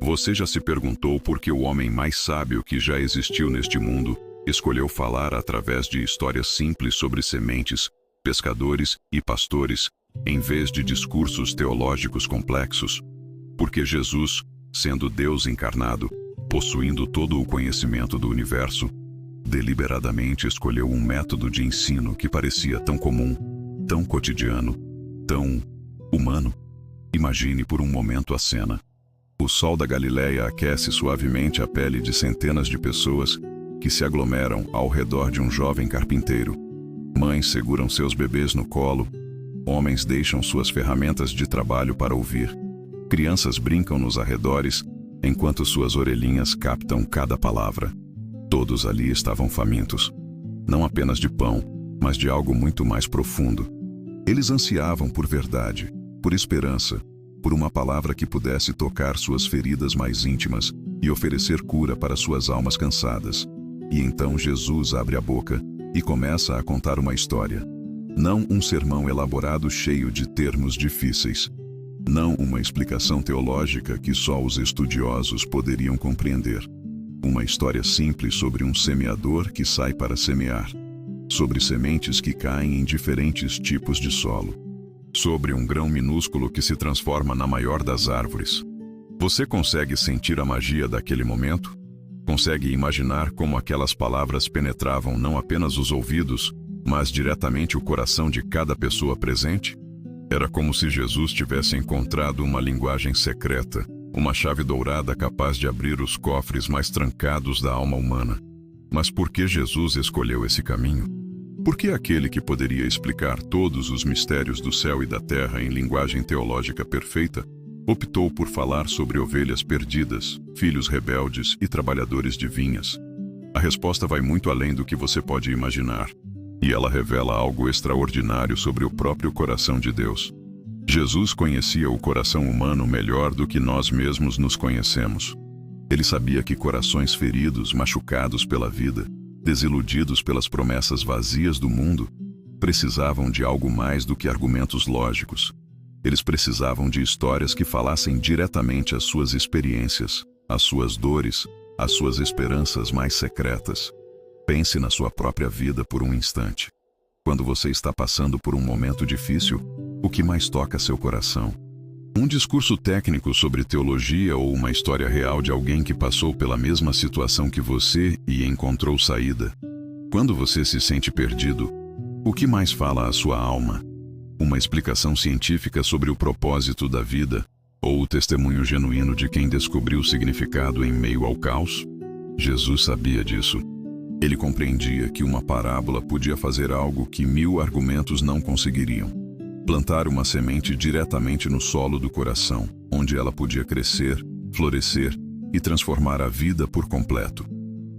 Você já se perguntou por que o homem mais sábio que já existiu neste mundo escolheu falar através de histórias simples sobre sementes, pescadores e pastores, em vez de discursos teológicos complexos? Porque Jesus, sendo Deus encarnado, possuindo todo o conhecimento do universo, deliberadamente escolheu um método de ensino que parecia tão comum, tão cotidiano, tão humano. Imagine por um momento a cena. O sol da Galileia aquece suavemente a pele de centenas de pessoas que se aglomeram ao redor de um jovem carpinteiro. Mães seguram seus bebês no colo, homens deixam suas ferramentas de trabalho para ouvir. Crianças brincam nos arredores, enquanto suas orelhinhas captam cada palavra. Todos ali estavam famintos, não apenas de pão, mas de algo muito mais profundo. Eles ansiavam por verdade, por esperança, por uma palavra que pudesse tocar suas feridas mais íntimas e oferecer cura para suas almas cansadas. E então Jesus abre a boca e começa a contar uma história. Não um sermão elaborado cheio de termos difíceis. Não uma explicação teológica que só os estudiosos poderiam compreender. Uma história simples sobre um semeador que sai para semear. Sobre sementes que caem em diferentes tipos de solo. Sobre um grão minúsculo que se transforma na maior das árvores. Você consegue sentir a magia daquele momento? Consegue imaginar como aquelas palavras penetravam não apenas os ouvidos, mas diretamente o coração de cada pessoa presente? Era como se Jesus tivesse encontrado uma linguagem secreta, uma chave dourada capaz de abrir os cofres mais trancados da alma humana. Mas por que Jesus escolheu esse caminho? Por que aquele que poderia explicar todos os mistérios do céu e da terra em linguagem teológica perfeita, optou por falar sobre ovelhas perdidas, filhos rebeldes e trabalhadores de vinhas? A resposta vai muito além do que você pode imaginar, e ela revela algo extraordinário sobre o próprio coração de Deus. Jesus conhecia o coração humano melhor do que nós mesmos nos conhecemos. Ele sabia que corações feridos, machucados pela vida, desiludidos pelas promessas vazias do mundo, precisavam de algo mais do que argumentos lógicos. Eles precisavam de histórias que falassem diretamente às suas experiências, às suas dores, às suas esperanças mais secretas. Pense na sua própria vida por um instante. Quando você está passando por um momento difícil, o que mais toca seu coração? Um discurso técnico sobre teologia ou uma história real de alguém que passou pela mesma situação que você e encontrou saída? Quando você se sente perdido, o que mais fala à sua alma? Uma explicação científica sobre o propósito da vida ou o testemunho genuíno de quem descobriu o significado em meio ao caos? Jesus sabia disso. Ele compreendia que uma parábola podia fazer algo que 1000 argumentos não conseguiriam. Plantar uma semente diretamente no solo do coração, onde ela podia crescer, florescer e transformar a vida por completo.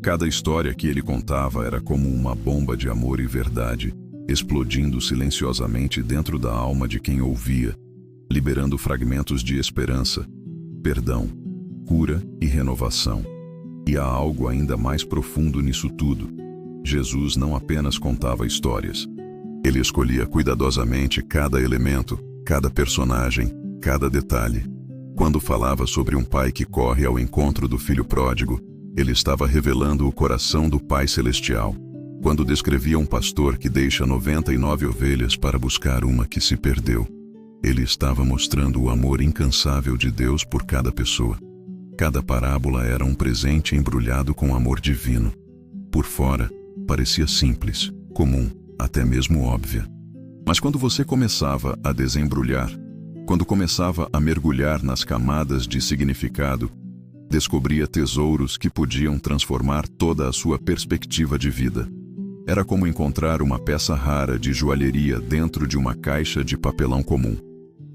Cada história que ele contava era como uma bomba de amor e verdade, explodindo silenciosamente dentro da alma de quem ouvia, liberando fragmentos de esperança, perdão, cura e renovação. E há algo ainda mais profundo nisso tudo. Jesus não apenas contava histórias. Ele escolhia cuidadosamente cada elemento, cada personagem, cada detalhe. Quando falava sobre um pai que corre ao encontro do filho pródigo, ele estava revelando o coração do Pai Celestial. Quando descrevia um pastor que deixa 99 ovelhas para buscar uma que se perdeu, ele estava mostrando o amor incansável de Deus por cada pessoa. Cada parábola era um presente embrulhado com amor divino. Por fora, parecia simples, comum, até mesmo óbvia. Mas quando você começava a desembrulhar, quando começava a mergulhar nas camadas de significado, descobria tesouros que podiam transformar toda a sua perspectiva de vida. Era como encontrar uma peça rara de joalheria dentro de uma caixa de papelão comum.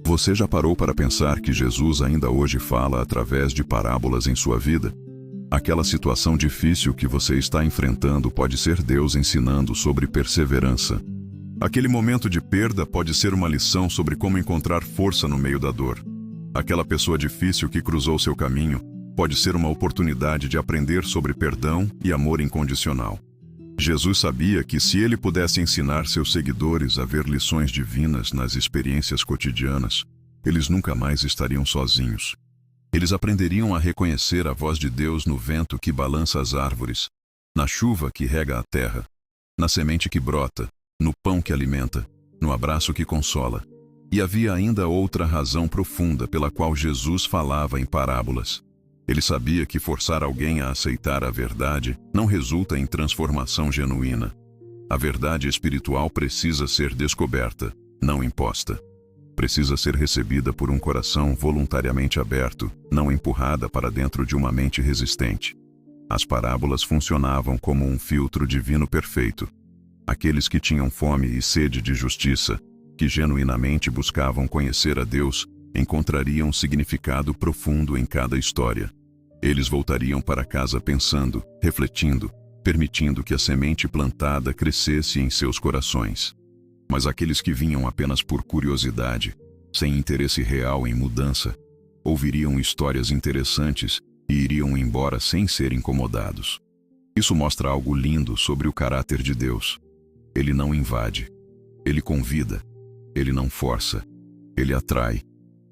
Você já parou para pensar que Jesus ainda hoje fala através de parábolas em sua vida? Aquela situação difícil que você está enfrentando pode ser Deus ensinando sobre perseverança. Aquele momento de perda pode ser uma lição sobre como encontrar força no meio da dor. Aquela pessoa difícil que cruzou seu caminho pode ser uma oportunidade de aprender sobre perdão e amor incondicional. Jesus sabia que se ele pudesse ensinar seus seguidores a ver lições divinas nas experiências cotidianas, eles nunca mais estariam sozinhos. Eles aprenderiam a reconhecer a voz de Deus no vento que balança as árvores, na chuva que rega a terra, na semente que brota, no pão que alimenta, no abraço que consola. E havia ainda outra razão profunda pela qual Jesus falava em parábolas. Ele sabia que forçar alguém a aceitar a verdade não resulta em transformação genuína. A verdade espiritual precisa ser descoberta, não imposta. Precisa ser recebida por um coração voluntariamente aberto, não empurrada para dentro de uma mente resistente. As parábolas funcionavam como um filtro divino perfeito. Aqueles que tinham fome e sede de justiça, que genuinamente buscavam conhecer a Deus, encontrariam significado profundo em cada história. Eles voltariam para casa pensando, refletindo, permitindo que a semente plantada crescesse em seus corações. Mas aqueles que vinham apenas por curiosidade, sem interesse real em mudança, ouviriam histórias interessantes e iriam embora sem ser incomodados. Isso mostra algo lindo sobre o caráter de Deus. Ele não invade, ele convida, ele não força, ele atrai,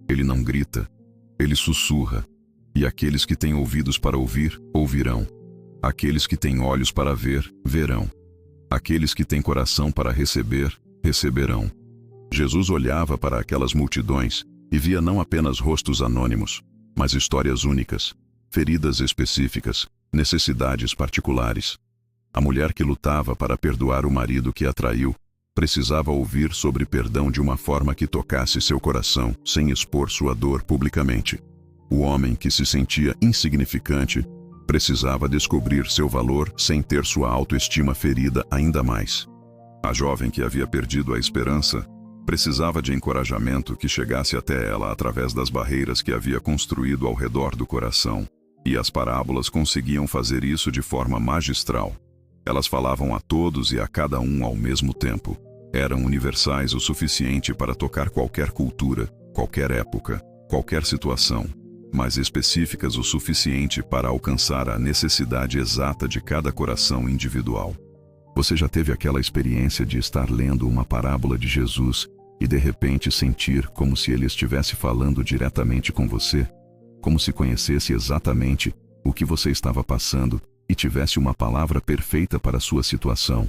ele não grita, ele sussurra. E aqueles que têm ouvidos para ouvir, ouvirão. Aqueles que têm olhos para ver, verão. Aqueles que têm coração para receber, receberão. Jesus olhava para aquelas multidões e via não apenas rostos anônimos, mas histórias únicas, feridas específicas, necessidades particulares. A mulher que lutava para perdoar o marido que a traiu precisava ouvir sobre perdão de uma forma que tocasse seu coração, sem expor sua dor publicamente. O homem que se sentia insignificante precisava descobrir seu valor sem ter sua autoestima ferida ainda mais. A jovem que havia perdido a esperança precisava de encorajamento que chegasse até ela através das barreiras que havia construído ao redor do coração. E as parábolas conseguiam fazer isso de forma magistral. Elas falavam a todos e a cada um ao mesmo tempo. Eram universais o suficiente para tocar qualquer cultura, qualquer época, qualquer situação, mas específicas o suficiente para alcançar a necessidade exata de cada coração individual. Você já teve aquela experiência de estar lendo uma parábola de Jesus e de repente sentir como se ele estivesse falando diretamente com você? Como se conhecesse exatamente o que você estava passando e tivesse uma palavra perfeita para a sua situação?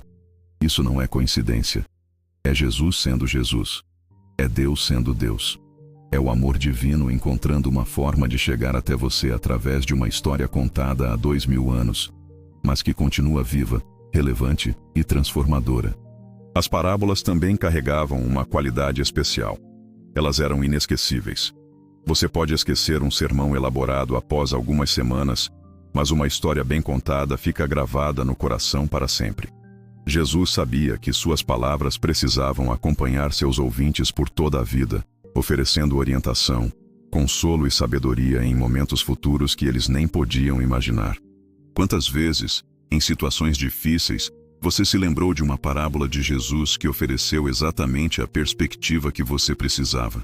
Isso não é coincidência. É Jesus sendo Jesus. É Deus sendo Deus. É o amor divino encontrando uma forma de chegar até você através de uma história contada há 2000 anos, mas que continua viva, relevante e transformadora. As parábolas também carregavam uma qualidade especial. Elas eram inesquecíveis. Você pode esquecer um sermão elaborado após algumas semanas, mas uma história bem contada fica gravada no coração para sempre. Jesus sabia que suas palavras precisavam acompanhar seus ouvintes por toda a vida, oferecendo orientação, consolo e sabedoria em momentos futuros que eles nem podiam imaginar. Quantas vezes, em situações difíceis, você se lembrou de uma parábola de Jesus que ofereceu exatamente a perspectiva que você precisava?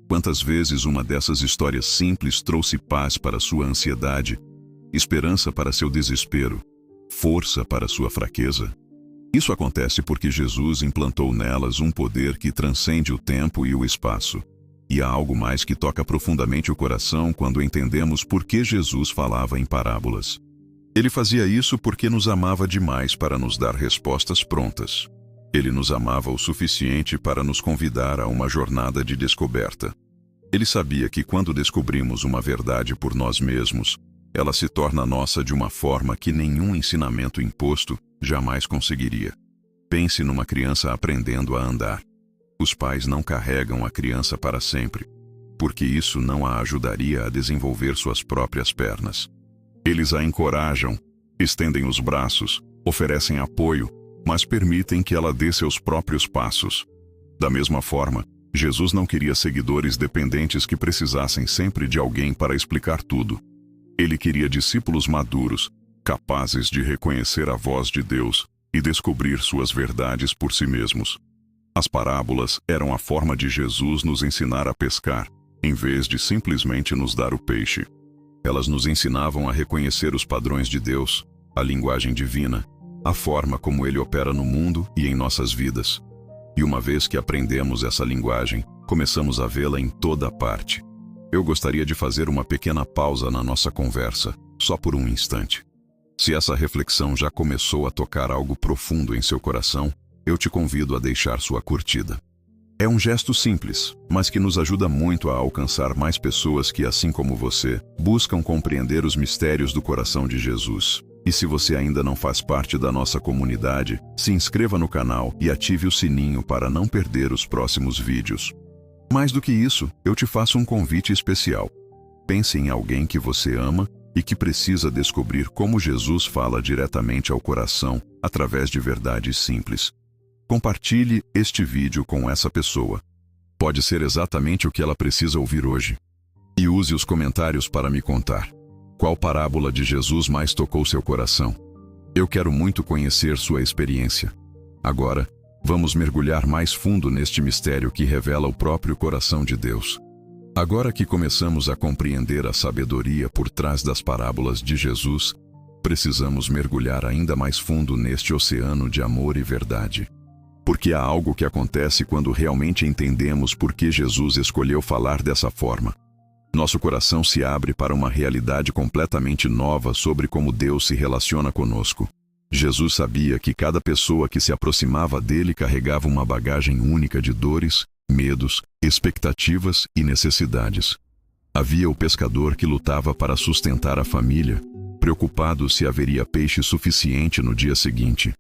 Quantas vezes uma dessas histórias simples trouxe paz para sua ansiedade, esperança para seu desespero, força para sua fraqueza? Isso acontece porque Jesus implantou nelas um poder que transcende o tempo e o espaço. E há algo mais que toca profundamente o coração quando entendemos por que Jesus falava em parábolas. Ele fazia isso porque nos amava demais para nos dar respostas prontas. Ele nos amava o suficiente para nos convidar a uma jornada de descoberta. Ele sabia que quando descobrimos uma verdade por nós mesmos, ela se torna nossa de uma forma que nenhum ensinamento imposto jamais conseguiria. Pense numa criança aprendendo a andar. Os pais não carregam a criança para sempre, porque isso não a ajudaria a desenvolver suas próprias pernas. Eles a encorajam, estendem os braços, oferecem apoio, mas permitem que ela dê seus próprios passos. Da mesma forma, Jesus não queria seguidores dependentes que precisassem sempre de alguém para explicar tudo. Ele queria discípulos maduros, capazes de reconhecer a voz de Deus e descobrir suas verdades por si mesmos. As parábolas eram a forma de Jesus nos ensinar a pescar, em vez de simplesmente nos dar o peixe. Elas nos ensinavam a reconhecer os padrões de Deus, a linguagem divina, a forma como Ele opera no mundo e em nossas vidas. E uma vez que aprendemos essa linguagem, começamos a vê-la em toda parte. Eu gostaria de fazer uma pequena pausa na nossa conversa, só por um instante. Se essa reflexão já começou a tocar algo profundo em seu coração, eu te convido a deixar sua curtida. É um gesto simples, mas que nos ajuda muito a alcançar mais pessoas que, assim como você, buscam compreender os mistérios do coração de Jesus. E se você ainda não faz parte da nossa comunidade, se inscreva no canal e ative o sininho para não perder os próximos vídeos. Mais do que isso, eu te faço um convite especial. Pense em alguém que você ama e que precisa descobrir como Jesus fala diretamente ao coração através de verdades simples. Compartilhe este vídeo com essa pessoa. Pode ser exatamente o que ela precisa ouvir hoje. E use os comentários para me contar. Qual parábola de Jesus mais tocou seu coração? Eu quero muito conhecer sua experiência. Agora, vamos mergulhar mais fundo neste mistério que revela o próprio coração de Deus. Agora que começamos a compreender a sabedoria por trás das parábolas de Jesus, precisamos mergulhar ainda mais fundo neste oceano de amor e verdade. Porque há algo que acontece quando realmente entendemos por que Jesus escolheu falar dessa forma. Nosso coração se abre para uma realidade completamente nova sobre como Deus se relaciona conosco. Jesus sabia que cada pessoa que se aproximava dele carregava uma bagagem única de dores, medos, expectativas e necessidades. Havia o pescador que lutava para sustentar a família, preocupado se haveria peixe suficiente no dia seguinte.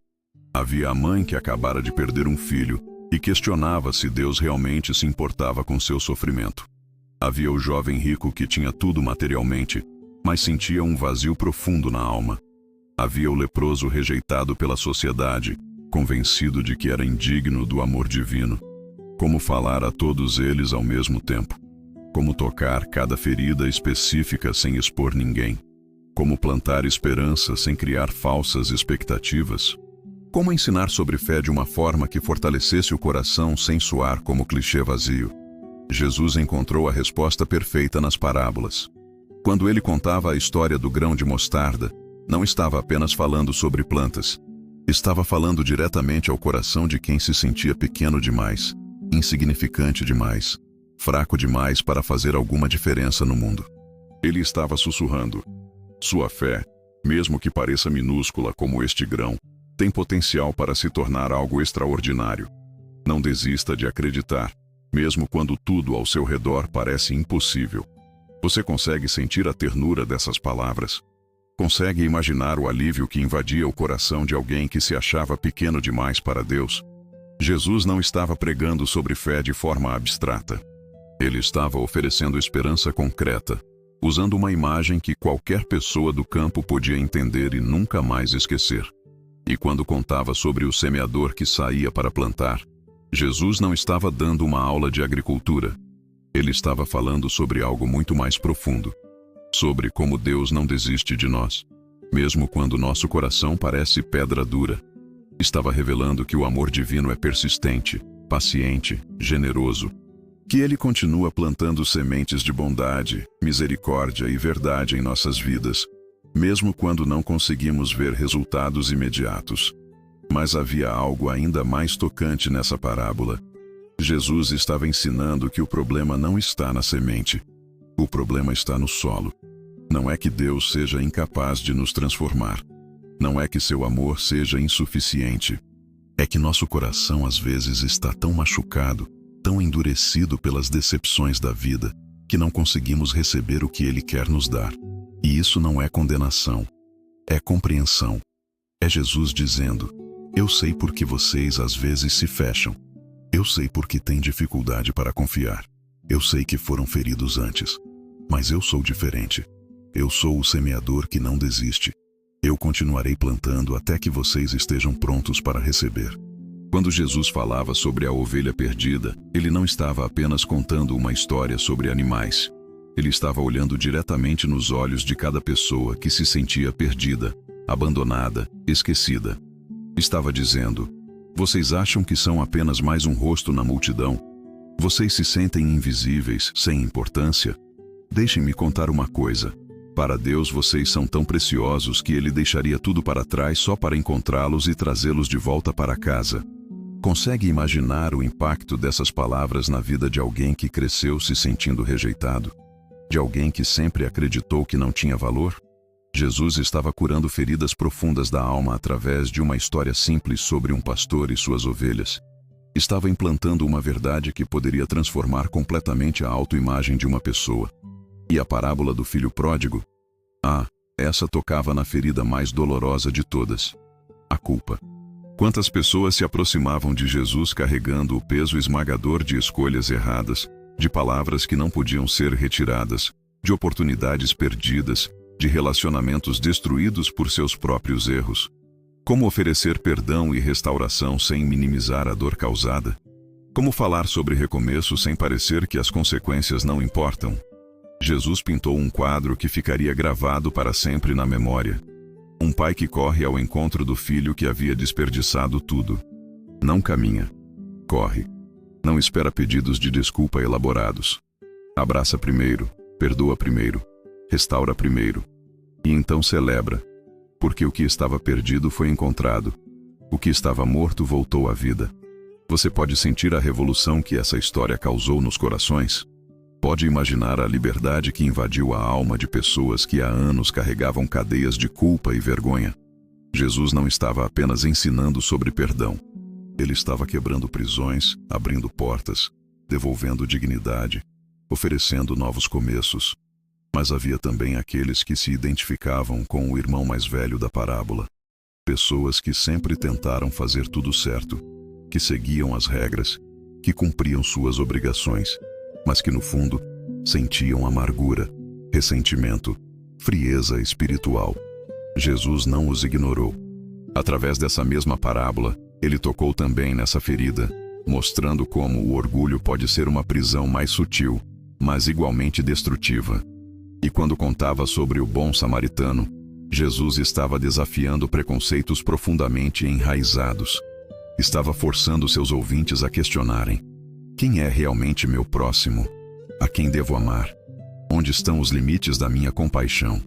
Havia a mãe que acabara de perder um filho e questionava se Deus realmente se importava com seu sofrimento. Havia o jovem rico que tinha tudo materialmente, mas sentia um vazio profundo na alma. Havia o leproso rejeitado pela sociedade, convencido de que era indigno do amor divino. Como falar a todos eles ao mesmo tempo? Como tocar cada ferida específica sem expor ninguém? Como plantar esperança sem criar falsas expectativas? Como ensinar sobre fé de uma forma que fortalecesse o coração sem soar como clichê vazio? Jesus encontrou a resposta perfeita nas parábolas. Quando ele contava a história do grão de mostarda, não estava apenas falando sobre plantas. Estava falando diretamente ao coração de quem se sentia pequeno demais, insignificante demais, fraco demais para fazer alguma diferença no mundo. Ele estava sussurrando: sua fé, mesmo que pareça minúscula como este grão, tem potencial para se tornar algo extraordinário. Não desista de acreditar, mesmo quando tudo ao seu redor parece impossível. Você consegue sentir a ternura dessas palavras? Consegue imaginar o alívio que invadia o coração de alguém que se achava pequeno demais para Deus? Jesus não estava pregando sobre fé de forma abstrata. Ele estava oferecendo esperança concreta, usando uma imagem que qualquer pessoa do campo podia entender e nunca mais esquecer. E quando contava sobre o semeador que saía para plantar, Jesus não estava dando uma aula de agricultura. Ele estava falando sobre algo muito mais profundo. Sobre como Deus não desiste de nós, mesmo quando nosso coração parece pedra dura. Estava revelando que o amor divino é persistente, paciente, generoso. Que Ele continua plantando sementes de bondade, misericórdia e verdade em nossas vidas, mesmo quando não conseguimos ver resultados imediatos. Mas havia algo ainda mais tocante nessa parábola. Jesus estava ensinando que o problema não está na semente. O problema está no solo. Não é que Deus seja incapaz de nos transformar. Não é que seu amor seja insuficiente. É que nosso coração às vezes está tão machucado, tão endurecido pelas decepções da vida, que não conseguimos receber o que Ele quer nos dar. E isso não é condenação. É compreensão. É Jesus dizendo: eu sei por que vocês às vezes se fecham. Eu sei por que têm dificuldade para confiar. Eu sei que foram feridos antes. Mas eu sou diferente. Eu sou o semeador que não desiste. Eu continuarei plantando até que vocês estejam prontos para receber. Quando Jesus falava sobre a ovelha perdida, ele não estava apenas contando uma história sobre animais. Ele estava olhando diretamente nos olhos de cada pessoa que se sentia perdida, abandonada, esquecida. Estava dizendo: vocês acham que são apenas mais um rosto na multidão? Vocês se sentem invisíveis, sem importância? Deixem-me contar uma coisa. Para Deus vocês são tão preciosos que Ele deixaria tudo para trás só para encontrá-los e trazê-los de volta para casa. Consegue imaginar o impacto dessas palavras na vida de alguém que cresceu se sentindo rejeitado? De alguém que sempre acreditou que não tinha valor? Jesus estava curando feridas profundas da alma através de uma história simples sobre um pastor e suas ovelhas. Estava implantando uma verdade que poderia transformar completamente a autoimagem de uma pessoa. E a parábola do filho pródigo? Essa tocava na ferida mais dolorosa de todas: a culpa. Quantas pessoas se aproximavam de Jesus carregando o peso esmagador de escolhas erradas, de palavras que não podiam ser retiradas, de oportunidades perdidas, de relacionamentos destruídos por seus próprios erros. Como oferecer perdão e restauração sem minimizar a dor causada? Como falar sobre recomeço sem parecer que as consequências não importam? Jesus pintou um quadro que ficaria gravado para sempre na memória. Um pai que corre ao encontro do filho que havia desperdiçado tudo. Não caminha. Corre. Não espera pedidos de desculpa elaborados. Abraça primeiro, perdoa primeiro, restaura primeiro. E então celebra. Porque o que estava perdido foi encontrado. O que estava morto voltou à vida. Você pode sentir a revolução que essa história causou nos corações? Pode imaginar a liberdade que invadiu a alma de pessoas que há anos carregavam cadeias de culpa e vergonha. Jesus não estava apenas ensinando sobre perdão. Ele estava quebrando prisões, abrindo portas, devolvendo dignidade, oferecendo novos começos. Mas havia também aqueles que se identificavam com o irmão mais velho da parábola. Pessoas que sempre tentaram fazer tudo certo, que seguiam as regras, que cumpriam suas obrigações, mas que no fundo sentiam amargura, ressentimento, frieza espiritual. Jesus não os ignorou. Através dessa mesma parábola, ele tocou também nessa ferida, mostrando como o orgulho pode ser uma prisão mais sutil, mas igualmente destrutiva. E quando contava sobre o bom samaritano, Jesus estava desafiando preconceitos profundamente enraizados. Estava forçando seus ouvintes a questionarem: quem é realmente meu próximo? A quem devo amar? Onde estão os limites da minha compaixão?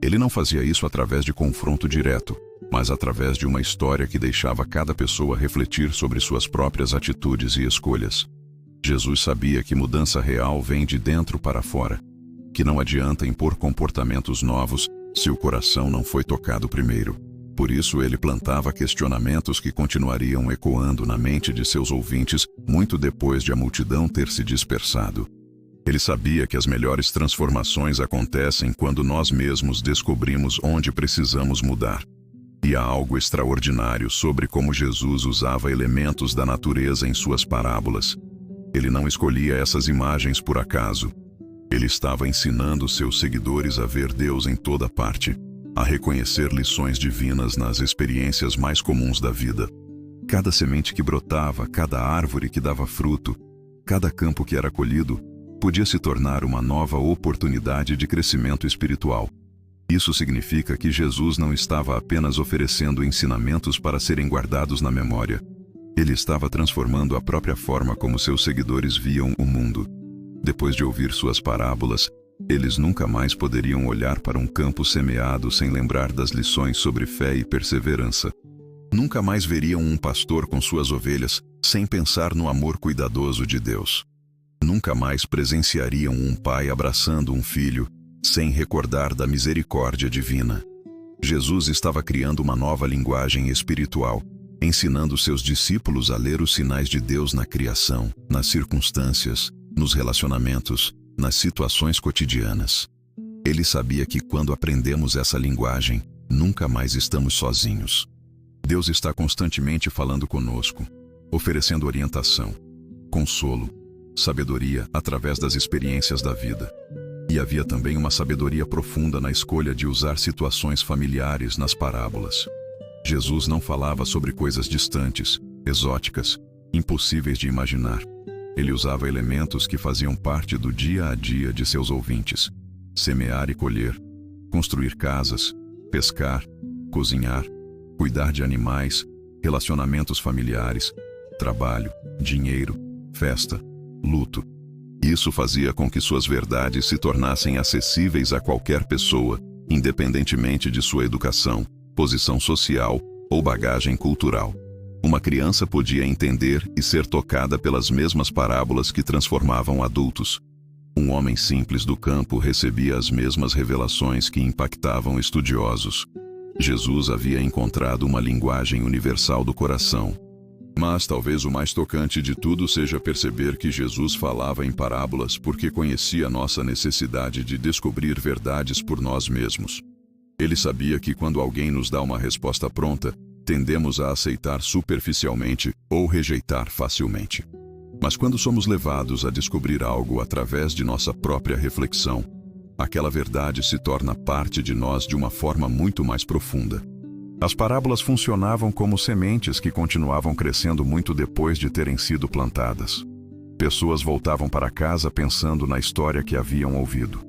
Ele não fazia isso através de confronto direto, mas através de uma história que deixava cada pessoa refletir sobre suas próprias atitudes e escolhas. Jesus sabia que mudança real vem de dentro para fora, que não adianta impor comportamentos novos se o coração não foi tocado primeiro. Por isso ele plantava questionamentos que continuariam ecoando na mente de seus ouvintes muito depois de a multidão ter se dispersado. Ele sabia que as melhores transformações acontecem quando nós mesmos descobrimos onde precisamos mudar. E há algo extraordinário sobre como Jesus usava elementos da natureza em suas parábolas. Ele não escolhia essas imagens por acaso. Ele estava ensinando seus seguidores a ver Deus em toda parte, a reconhecer lições divinas nas experiências mais comuns da vida. Cada semente que brotava, cada árvore que dava fruto, cada campo que era colhido, podia se tornar uma nova oportunidade de crescimento espiritual. Isso significa que Jesus não estava apenas oferecendo ensinamentos para serem guardados na memória. Ele estava transformando a própria forma como seus seguidores viam o mundo. Depois de ouvir suas parábolas, eles nunca mais poderiam olhar para um campo semeado sem lembrar das lições sobre fé e perseverança. Nunca mais veriam um pastor com suas ovelhas sem pensar no amor cuidadoso de Deus. Nunca mais presenciariam um pai abraçando um filho sem recordar da misericórdia divina. Jesus estava criando uma nova linguagem espiritual, ensinando seus discípulos a ler os sinais de Deus na criação, nas circunstâncias, nos relacionamentos, nas situações cotidianas. Ele sabia que quando aprendemos essa linguagem, nunca mais estamos sozinhos. Deus está constantemente falando conosco, oferecendo orientação, consolo, sabedoria através das experiências da vida. E havia também uma sabedoria profunda na escolha de usar situações familiares nas parábolas. Jesus não falava sobre coisas distantes, exóticas, impossíveis de imaginar. Ele usava elementos que faziam parte do dia a dia de seus ouvintes: semear e colher, construir casas, pescar, cozinhar, cuidar de animais, relacionamentos familiares, trabalho, dinheiro, festa, luto. Isso fazia com que suas verdades se tornassem acessíveis a qualquer pessoa, independentemente de sua educação, posição social ou bagagem cultural. Uma criança podia entender e ser tocada pelas mesmas parábolas que transformavam adultos. Um homem simples do campo recebia as mesmas revelações que impactavam estudiosos. Jesus havia encontrado uma linguagem universal do coração. Mas talvez o mais tocante de tudo seja perceber que Jesus falava em parábolas porque conhecia nossa necessidade de descobrir verdades por nós mesmos. Ele sabia que quando alguém nos dá uma resposta pronta, tendemos a aceitar superficialmente ou rejeitar facilmente. Mas quando somos levados a descobrir algo através de nossa própria reflexão, aquela verdade se torna parte de nós de uma forma muito mais profunda. As parábolas funcionavam como sementes que continuavam crescendo muito depois de terem sido plantadas. Pessoas voltavam para casa pensando na história que haviam ouvido.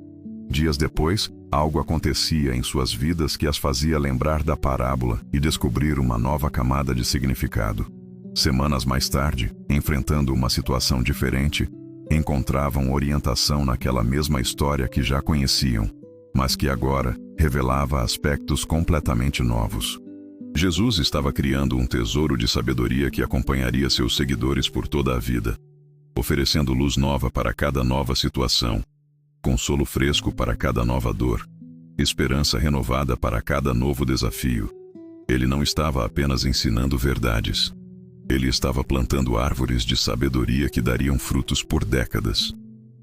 Dias depois, algo acontecia em suas vidas que as fazia lembrar da parábola e descobrir uma nova camada de significado. Semanas mais tarde, enfrentando uma situação diferente, encontravam orientação naquela mesma história que já conheciam, mas que agora revelava aspectos completamente novos. Jesus estava criando um tesouro de sabedoria que acompanharia seus seguidores por toda a vida, oferecendo luz nova para cada nova situação, consolo fresco para cada nova dor, esperança renovada para cada novo desafio. Ele não estava apenas ensinando verdades. Ele estava plantando árvores de sabedoria que dariam frutos por décadas.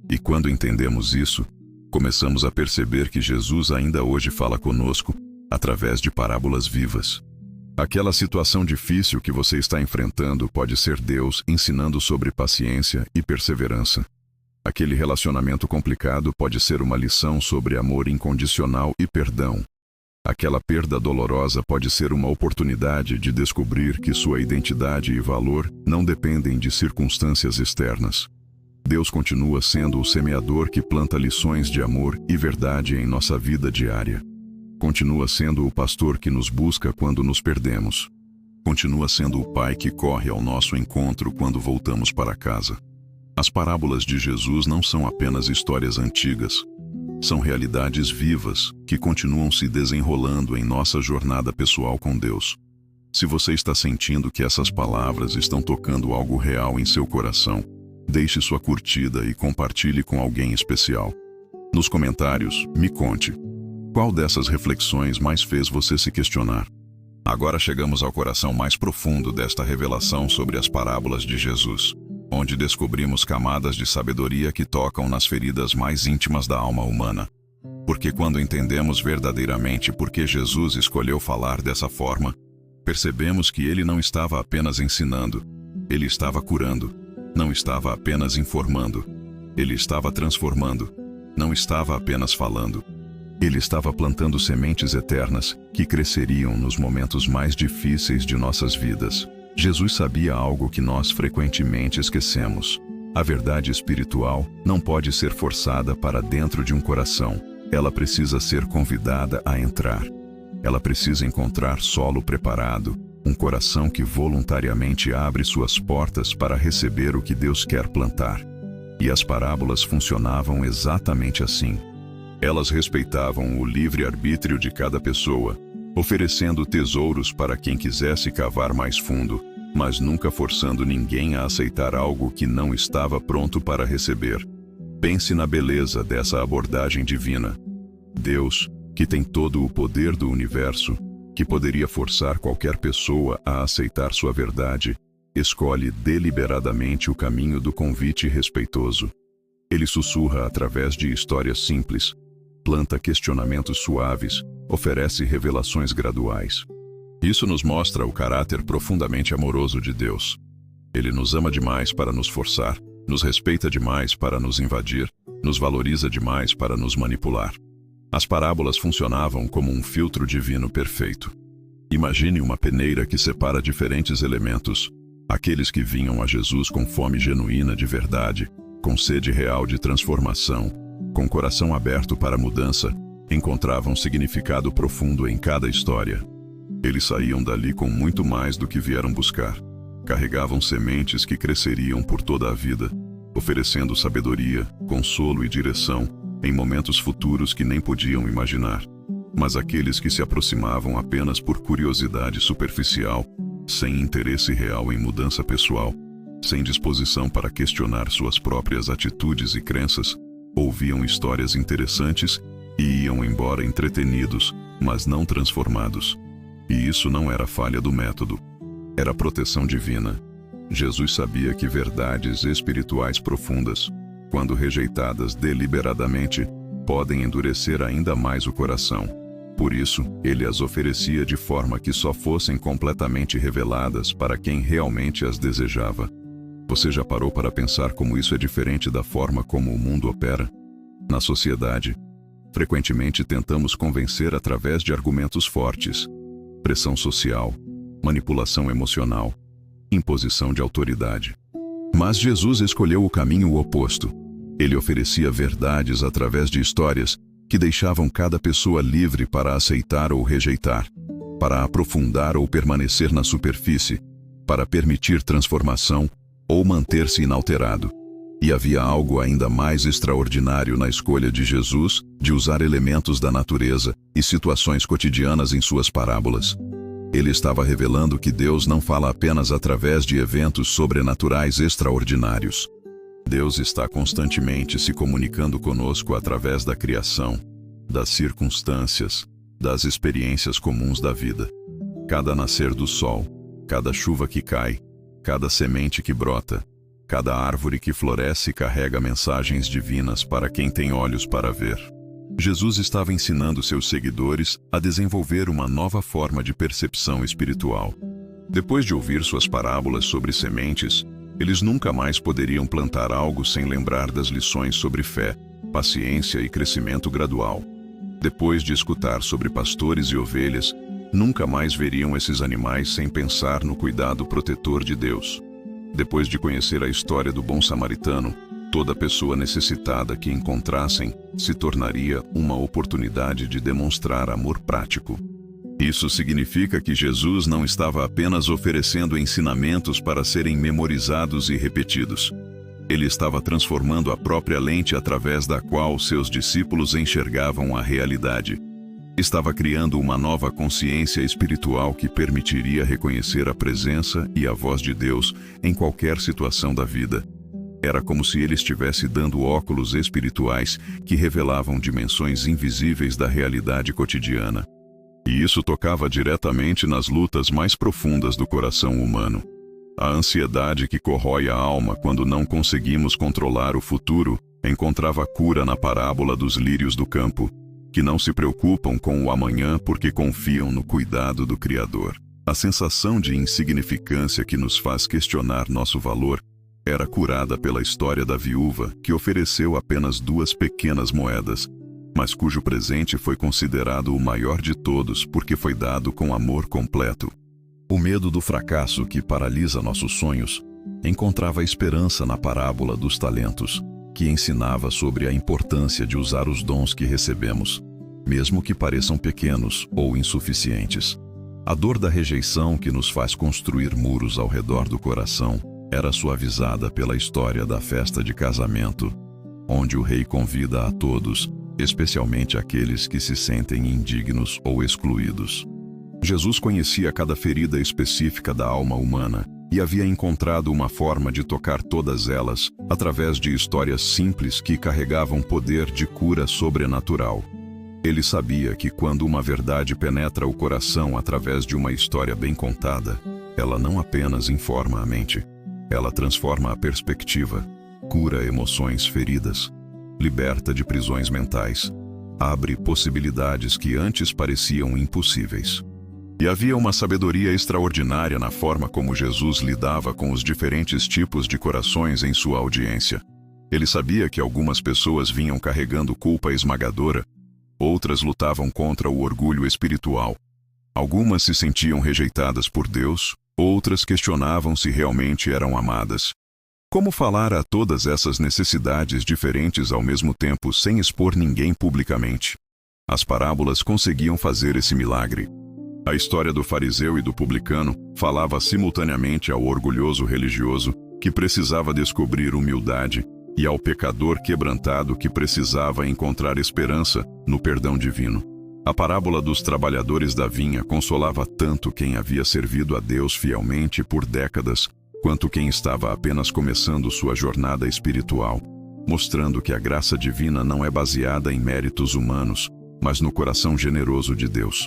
E quando entendemos isso, começamos a perceber que Jesus ainda hoje fala conosco através de parábolas vivas. Aquela situação difícil que você está enfrentando pode ser Deus ensinando sobre paciência e perseverança. Aquele relacionamento complicado pode ser uma lição sobre amor incondicional e perdão. Aquela perda dolorosa pode ser uma oportunidade de descobrir que sua identidade e valor não dependem de circunstâncias externas. Deus continua sendo o semeador que planta lições de amor e verdade em nossa vida diária. Continua sendo o pastor que nos busca quando nos perdemos. Continua sendo o pai que corre ao nosso encontro quando voltamos para casa. As parábolas de Jesus não são apenas histórias antigas. São realidades vivas que continuam se desenrolando em nossa jornada pessoal com Deus. Se você está sentindo que essas palavras estão tocando algo real em seu coração, deixe sua curtida e compartilhe com alguém especial. Nos comentários, me conte. Qual dessas reflexões mais fez você se questionar? Agora chegamos ao coração mais profundo desta revelação sobre as parábolas de Jesus, onde descobrimos camadas de sabedoria que tocam nas feridas mais íntimas da alma humana. Porque quando entendemos verdadeiramente por que Jesus escolheu falar dessa forma, percebemos que ele não estava apenas ensinando, ele estava curando, não estava apenas informando, ele estava transformando, não estava apenas falando. Ele estava plantando sementes eternas que cresceriam nos momentos mais difíceis de nossas vidas. Jesus sabia algo que nós frequentemente esquecemos. A verdade espiritual não pode ser forçada para dentro de um coração. Ela precisa ser convidada a entrar. Ela precisa encontrar solo preparado, um coração que voluntariamente abre suas portas para receber o que Deus quer plantar. E as parábolas funcionavam exatamente assim. Elas respeitavam o livre-arbítrio de cada pessoa, oferecendo tesouros para quem quisesse cavar mais fundo, mas nunca forçando ninguém a aceitar algo que não estava pronto para receber. Pense na beleza dessa abordagem divina. Deus, que tem todo o poder do universo, que poderia forçar qualquer pessoa a aceitar sua verdade, escolhe deliberadamente o caminho do convite respeitoso. Ele sussurra através de histórias simples, planta questionamentos suaves, oferece revelações graduais. Isso nos mostra o caráter profundamente amoroso de Deus. Ele nos ama demais para nos forçar, nos respeita demais para nos invadir, nos valoriza demais para nos manipular. As parábolas funcionavam como um filtro divino perfeito. Imagine uma peneira que separa diferentes elementos, aqueles que vinham a Jesus com fome genuína de verdade, com sede real de transformação, com coração aberto para a mudança, encontravam significado profundo em cada história. Eles saíam dali com muito mais do que vieram buscar. Carregavam sementes que cresceriam por toda a vida, oferecendo sabedoria, consolo e direção em momentos futuros que nem podiam imaginar. Mas aqueles que se aproximavam apenas por curiosidade superficial, sem interesse real em mudança pessoal, sem disposição para questionar suas próprias atitudes e crenças, ouviam histórias interessantes e iam embora entretenidos, mas não transformados. E isso não era falha do método. Era proteção divina. Jesus sabia que verdades espirituais profundas, quando rejeitadas deliberadamente, podem endurecer ainda mais o coração. Por isso, ele as oferecia de forma que só fossem completamente reveladas para quem realmente as desejava. Você já parou para pensar como isso é diferente da forma como o mundo opera? Na sociedade, frequentemente tentamos convencer através de argumentos fortes, pressão social, manipulação emocional, imposição de autoridade. Mas Jesus escolheu o caminho oposto. Ele oferecia verdades através de histórias que deixavam cada pessoa livre para aceitar ou rejeitar, para aprofundar ou permanecer na superfície, para permitir transformação ou manter-se inalterado. E havia algo ainda mais extraordinário na escolha de Jesus de usar elementos da natureza e situações cotidianas em suas parábolas. Ele estava revelando que Deus não fala apenas através de eventos sobrenaturais extraordinários. Deus está constantemente se comunicando conosco através da criação, das circunstâncias, das experiências comuns da vida. Cada nascer do sol, cada chuva que cai, cada semente que brota, cada árvore que floresce carrega mensagens divinas para quem tem olhos para ver. Jesus estava ensinando seus seguidores a desenvolver uma nova forma de percepção espiritual. Depois de ouvir suas parábolas sobre sementes, eles nunca mais poderiam plantar algo sem lembrar das lições sobre fé, paciência e crescimento gradual. Depois de escutar sobre pastores e ovelhas, nunca mais veriam esses animais sem pensar no cuidado protetor de Deus. Depois de conhecer a história do bom samaritano, toda pessoa necessitada que encontrassem se tornaria uma oportunidade de demonstrar amor prático. Isso significa que Jesus não estava apenas oferecendo ensinamentos para serem memorizados e repetidos. Ele estava transformando a própria lente através da qual seus discípulos enxergavam a realidade. Estava criando uma nova consciência espiritual que permitiria reconhecer a presença e a voz de Deus em qualquer situação da vida. Era como se ele estivesse dando óculos espirituais que revelavam dimensões invisíveis da realidade cotidiana. E isso tocava diretamente nas lutas mais profundas do coração humano. A ansiedade que corrói a alma quando não conseguimos controlar o futuro encontrava cura na parábola dos lírios do campo, que não se preocupam com o amanhã porque confiam no cuidado do Criador. A sensação de insignificância que nos faz questionar nosso valor era curada pela história da viúva que ofereceu apenas 2 pequenas moedas, mas cujo presente foi considerado o maior de todos porque foi dado com amor completo. O medo do fracasso que paralisa nossos sonhos encontrava esperança na parábola dos talentos, que ensinava sobre a importância de usar os dons que recebemos, mesmo que pareçam pequenos ou insuficientes. A dor da rejeição que nos faz construir muros ao redor do coração era suavizada pela história da festa de casamento, onde o rei convida a todos, especialmente aqueles que se sentem indignos ou excluídos. Jesus conhecia cada ferida específica da alma humana e havia encontrado uma forma de tocar todas elas através de histórias simples que carregavam poder de cura sobrenatural. Ele sabia que quando uma verdade penetra o coração através de uma história bem contada, ela não apenas informa a mente, ela transforma a perspectiva, cura emoções feridas, liberta de prisões mentais, abre possibilidades que antes pareciam impossíveis. E havia uma sabedoria extraordinária na forma como Jesus lidava com os diferentes tipos de corações em sua audiência. Ele sabia que algumas pessoas vinham carregando culpa esmagadora, outras lutavam contra o orgulho espiritual. Algumas se sentiam rejeitadas por Deus, outras questionavam se realmente eram amadas. Como falar a todas essas necessidades diferentes ao mesmo tempo sem expor ninguém publicamente? As parábolas conseguiam fazer esse milagre. A história do fariseu e do publicano falava simultaneamente ao orgulhoso religioso que precisava descobrir humildade e ao pecador quebrantado que precisava encontrar esperança no perdão divino. A parábola dos trabalhadores da vinha consolava tanto quem havia servido a Deus fielmente por décadas, quanto quem estava apenas começando sua jornada espiritual. mostrando que a graça divina não é baseada em méritos humanos, mas no coração generoso de Deus.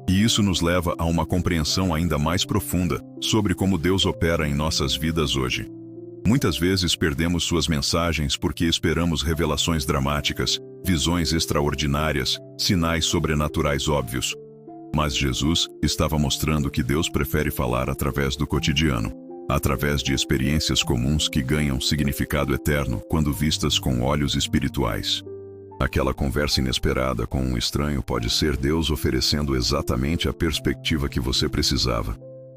E isso nos leva a uma compreensão ainda mais profunda sobre como Deus opera em nossas vidas hoje. Muitas vezes perdemos suas mensagens porque esperamos revelações dramáticas, visões extraordinárias, sinais sobrenaturais óbvios. Mas Jesus estava mostrando que Deus prefere falar através do cotidiano, através de experiências comuns que ganham significado eterno quando vistas com olhos espirituais. Aquela conversa inesperada com um estranho pode ser Deus oferecendo exatamente a perspectiva que você precisava.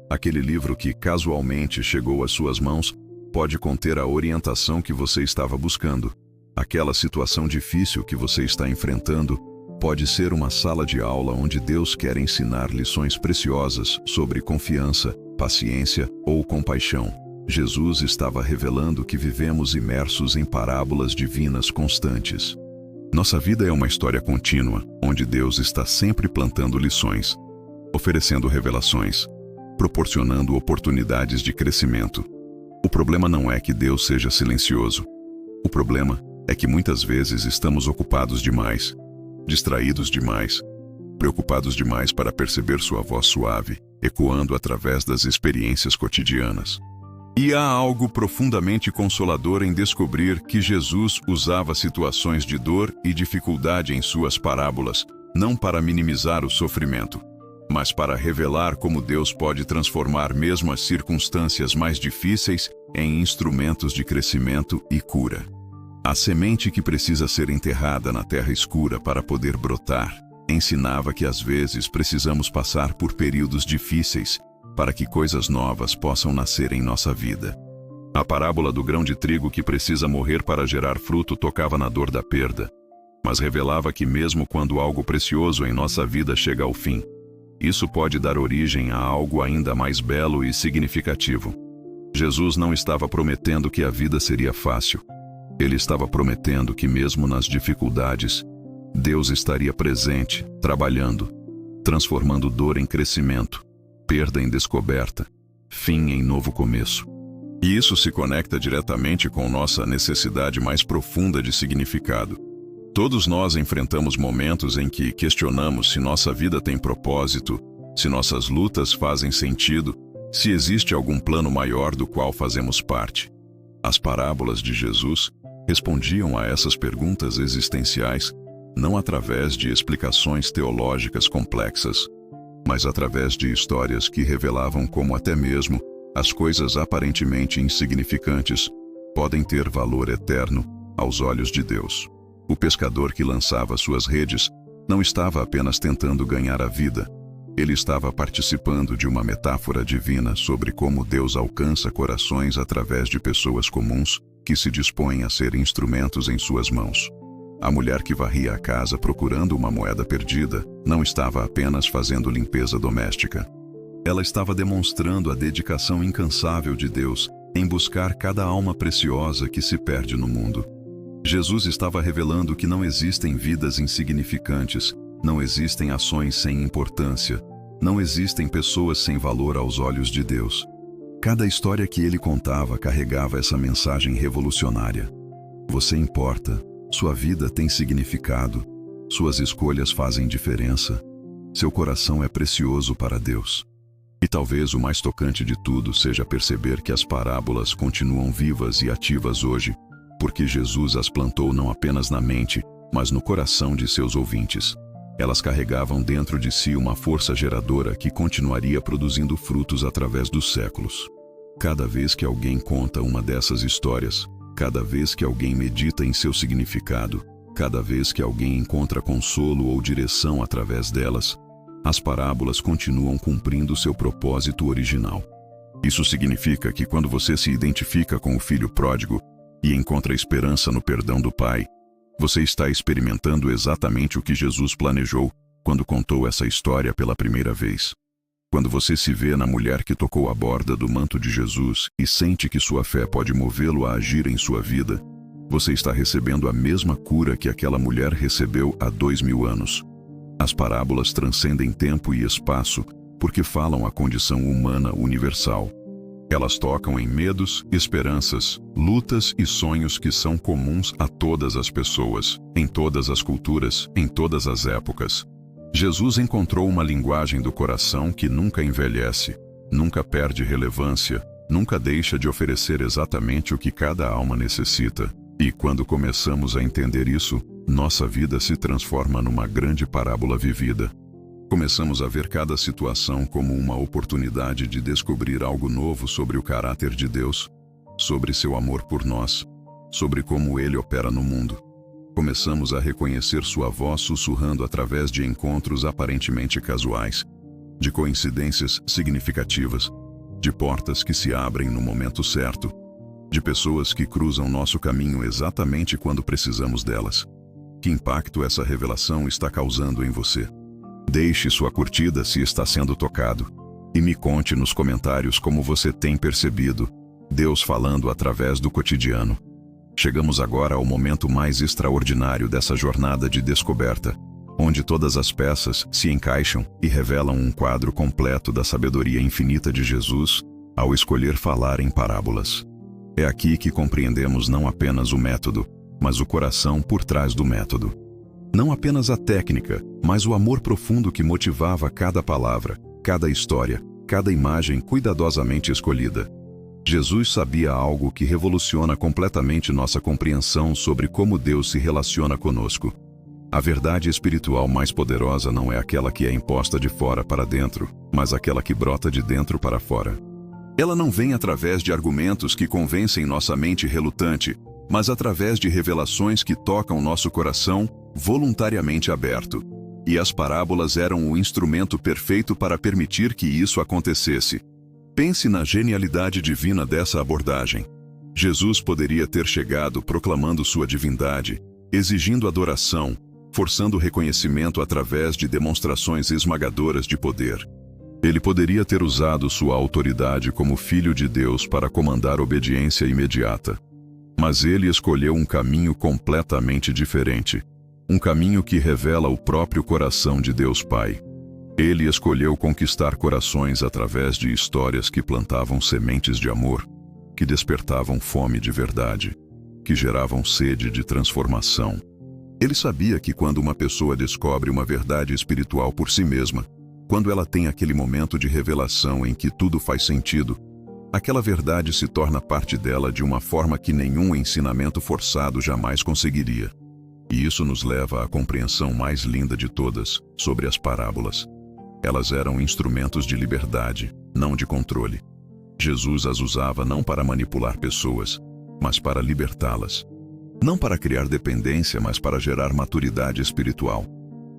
Aquele livro que casualmente chegou às suas mãos pode conter a orientação que você estava buscando. Aquela situação difícil que você está enfrentando pode ser uma sala de aula onde Deus quer ensinar lições preciosas sobre confiança, paciência ou compaixão. Jesus estava revelando que vivemos imersos em parábolas divinas constantes. Nossa vida é uma história contínua, onde Deus está sempre plantando lições, oferecendo revelações, proporcionando oportunidades de crescimento. O problema não é que Deus seja silencioso. O problema é que muitas vezes estamos ocupados demais, distraídos demais, preocupados demais para perceber sua voz suave, ecoando através das experiências cotidianas. E há algo profundamente consolador em descobrir que Jesus usava situações de dor e dificuldade em suas parábolas, não para minimizar o sofrimento, mas para revelar como Deus pode transformar mesmo as circunstâncias mais difíceis em instrumentos de crescimento e cura. A semente que precisa ser enterrada na terra escura para poder brotar, ensinava que às vezes precisamos passar por períodos difíceis para que coisas novas possam nascer em nossa vida. A parábola do grão de trigo que precisa morrer para gerar fruto tocava na dor da perda, mas revelava que mesmo quando algo precioso em nossa vida chega ao fim, isso pode dar origem a algo ainda mais belo e significativo. Jesus não estava prometendo que a vida seria fácil. Ele estava prometendo que mesmo nas dificuldades, Deus estaria presente, trabalhando, transformando dor em crescimento, perda em descoberta, fim em novo começo. E isso se conecta diretamente com nossa necessidade mais profunda de significado. Todos nós enfrentamos momentos em que questionamos se nossa vida tem propósito, se nossas lutas fazem sentido, se existe algum plano maior do qual fazemos parte. As parábolas de Jesus respondiam a essas perguntas existenciais, não através de explicações teológicas complexas, mas através de histórias que revelavam como até mesmo as coisas aparentemente insignificantes podem ter valor eterno aos olhos de Deus. O pescador que lançava suas redes não estava apenas tentando ganhar a vida, ele estava participando de uma metáfora divina sobre como Deus alcança corações através de pessoas comuns que se dispõem a ser instrumentos em suas mãos. A mulher que varria a casa procurando uma moeda perdida não estava apenas fazendo limpeza doméstica. Ela estava demonstrando a dedicação incansável de Deus em buscar cada alma preciosa que se perde no mundo. Jesus estava revelando que não existem vidas insignificantes, não existem ações sem importância, não existem pessoas sem valor aos olhos de Deus. Cada história que ele contava carregava essa mensagem revolucionária. Você importa. Sua vida tem significado, suas escolhas fazem diferença, seu coração é precioso para Deus. E talvez o mais tocante de tudo seja perceber que as parábolas continuam vivas e ativas hoje, porque Jesus as plantou não apenas na mente, mas no coração de seus ouvintes. Elas carregavam dentro de si uma força geradora que continuaria produzindo frutos através dos séculos. Cada vez que alguém conta uma dessas histórias, cada vez que alguém medita em seu significado, cada vez que alguém encontra consolo ou direção através delas, as parábolas continuam cumprindo seu propósito original. Isso significa que quando você se identifica com o filho pródigo e encontra esperança no perdão do Pai, você está experimentando exatamente o que Jesus planejou quando contou essa história pela primeira vez. Quando você se vê na mulher que tocou a borda do manto de Jesus e sente que sua fé pode movê-lo a agir em sua vida, você está recebendo a mesma cura que aquela mulher recebeu há 2000 anos. As parábolas transcendem tempo e espaço porque falam a condição humana universal. Elas tocam em medos, esperanças, lutas e sonhos que são comuns a todas as pessoas, em todas as culturas, em todas as épocas. Jesus encontrou uma linguagem do coração que nunca envelhece, nunca perde relevância, nunca deixa de oferecer exatamente o que cada alma necessita. E quando começamos a entender isso, nossa vida se transforma numa grande parábola vivida. Começamos a ver cada situação como uma oportunidade de descobrir algo novo sobre o caráter de Deus, sobre seu amor por nós, sobre como Ele opera no mundo. Começamos a reconhecer sua voz sussurrando através de encontros aparentemente casuais, de coincidências significativas, de portas que se abrem no momento certo, de pessoas que cruzam nosso caminho exatamente quando precisamos delas. Que impacto essa revelação está causando em você? Deixe sua curtida se está sendo tocado. E me conte nos comentários como você tem percebido Deus falando através do cotidiano. Chegamos agora ao momento mais extraordinário dessa jornada de descoberta, onde todas as peças se encaixam e revelam um quadro completo da sabedoria infinita de Jesus ao escolher falar em parábolas. É aqui que compreendemos não apenas o método, mas o coração por trás do método. Não apenas a técnica, mas o amor profundo que motivava cada palavra, cada história, cada imagem cuidadosamente escolhida. Jesus sabia algo que revoluciona completamente nossa compreensão sobre como Deus se relaciona conosco. A verdade espiritual mais poderosa não é aquela que é imposta de fora para dentro, mas aquela que brota de dentro para fora. Ela não vem através de argumentos que convencem nossa mente relutante, mas através de revelações que tocam nosso coração voluntariamente aberto. E as parábolas eram o instrumento perfeito para permitir que isso acontecesse. Pense na genialidade divina dessa abordagem. Jesus poderia ter chegado proclamando sua divindade, exigindo adoração, forçando reconhecimento através de demonstrações esmagadoras de poder. Ele poderia ter usado sua autoridade como filho de Deus para comandar obediência imediata. Mas ele escolheu um caminho completamente diferente. Um caminho que revela o próprio coração de Deus Pai. Ele escolheu conquistar corações através de histórias que plantavam sementes de amor, que despertavam fome de verdade, que geravam sede de transformação. Ele sabia que quando uma pessoa descobre uma verdade espiritual por si mesma, quando ela tem aquele momento de revelação em que tudo faz sentido, aquela verdade se torna parte dela de uma forma que nenhum ensinamento forçado jamais conseguiria. E isso nos leva à compreensão mais linda de todas, sobre as parábolas. Elas eram instrumentos de liberdade, não de controle. Jesus as usava não para manipular pessoas, mas para libertá-las. Não para criar dependência, mas para gerar maturidade espiritual.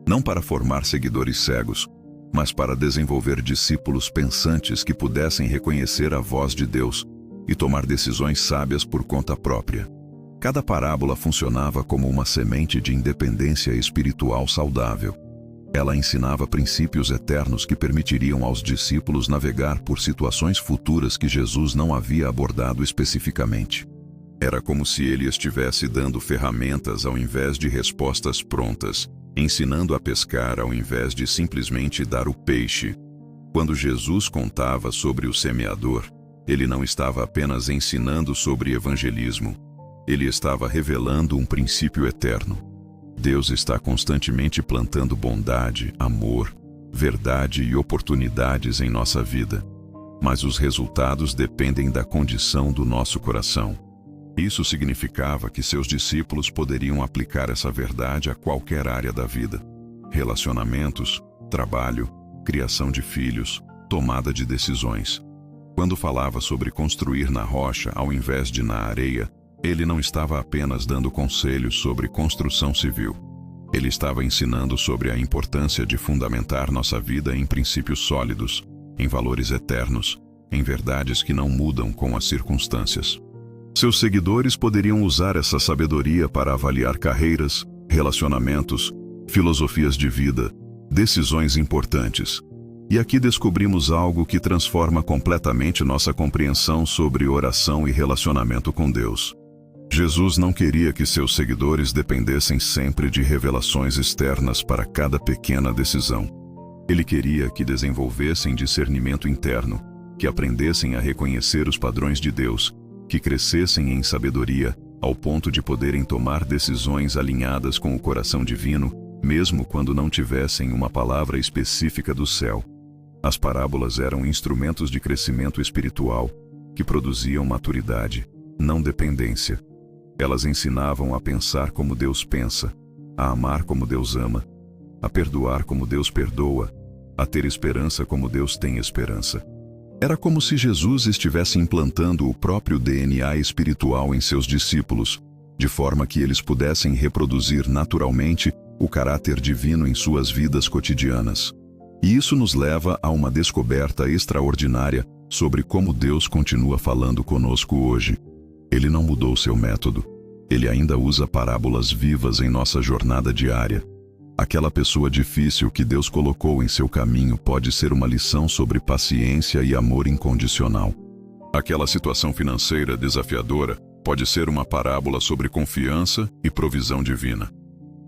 Não para formar seguidores cegos, mas para desenvolver discípulos pensantes que pudessem reconhecer a voz de Deus e tomar decisões sábias por conta própria. Cada parábola funcionava como uma semente de independência espiritual saudável. Ela ensinava princípios eternos que permitiriam aos discípulos navegar por situações futuras que Jesus não havia abordado especificamente. Era como se ele estivesse dando ferramentas ao invés de respostas prontas, ensinando a pescar ao invés de simplesmente dar o peixe. Quando Jesus contava sobre o semeador, ele não estava apenas ensinando sobre evangelismo. Ele estava revelando um princípio eterno. Deus está constantemente plantando bondade, amor, verdade e oportunidades em nossa vida. Mas os resultados dependem da condição do nosso coração. Isso significava que seus discípulos poderiam aplicar essa verdade a qualquer área da vida. Relacionamentos, trabalho, criação de filhos, tomada de decisões. Quando falava sobre construir na rocha ao invés de na areia, ele não estava apenas dando conselhos sobre construção civil. Ele estava ensinando sobre a importância de fundamentar nossa vida em princípios sólidos, em valores eternos, em verdades que não mudam com as circunstâncias. Seus seguidores poderiam usar essa sabedoria para avaliar carreiras, relacionamentos, filosofias de vida, decisões importantes. E aqui descobrimos algo que transforma completamente nossa compreensão sobre oração e relacionamento com Deus. Jesus não queria que seus seguidores dependessem sempre de revelações externas para cada pequena decisão. Ele queria que desenvolvessem discernimento interno, que aprendessem a reconhecer os padrões de Deus, que crescessem em sabedoria, ao ponto de poderem tomar decisões alinhadas com o coração divino, mesmo quando não tivessem uma palavra específica do céu. As parábolas eram instrumentos de crescimento espiritual, que produziam maturidade, não dependência. Elas ensinavam a pensar como Deus pensa, a amar como Deus ama, a perdoar como Deus perdoa, a ter esperança como Deus tem esperança. Era como se Jesus estivesse implantando o próprio DNA espiritual em seus discípulos, de forma que eles pudessem reproduzir naturalmente o caráter divino em suas vidas cotidianas. E isso nos leva a uma descoberta extraordinária sobre como Deus continua falando conosco hoje. Ele não mudou seu método. Ele ainda usa parábolas vivas em nossa jornada diária. Aquela pessoa difícil que Deus colocou em seu caminho pode ser uma lição sobre paciência e amor incondicional. Aquela situação financeira desafiadora pode ser uma parábola sobre confiança e provisão divina.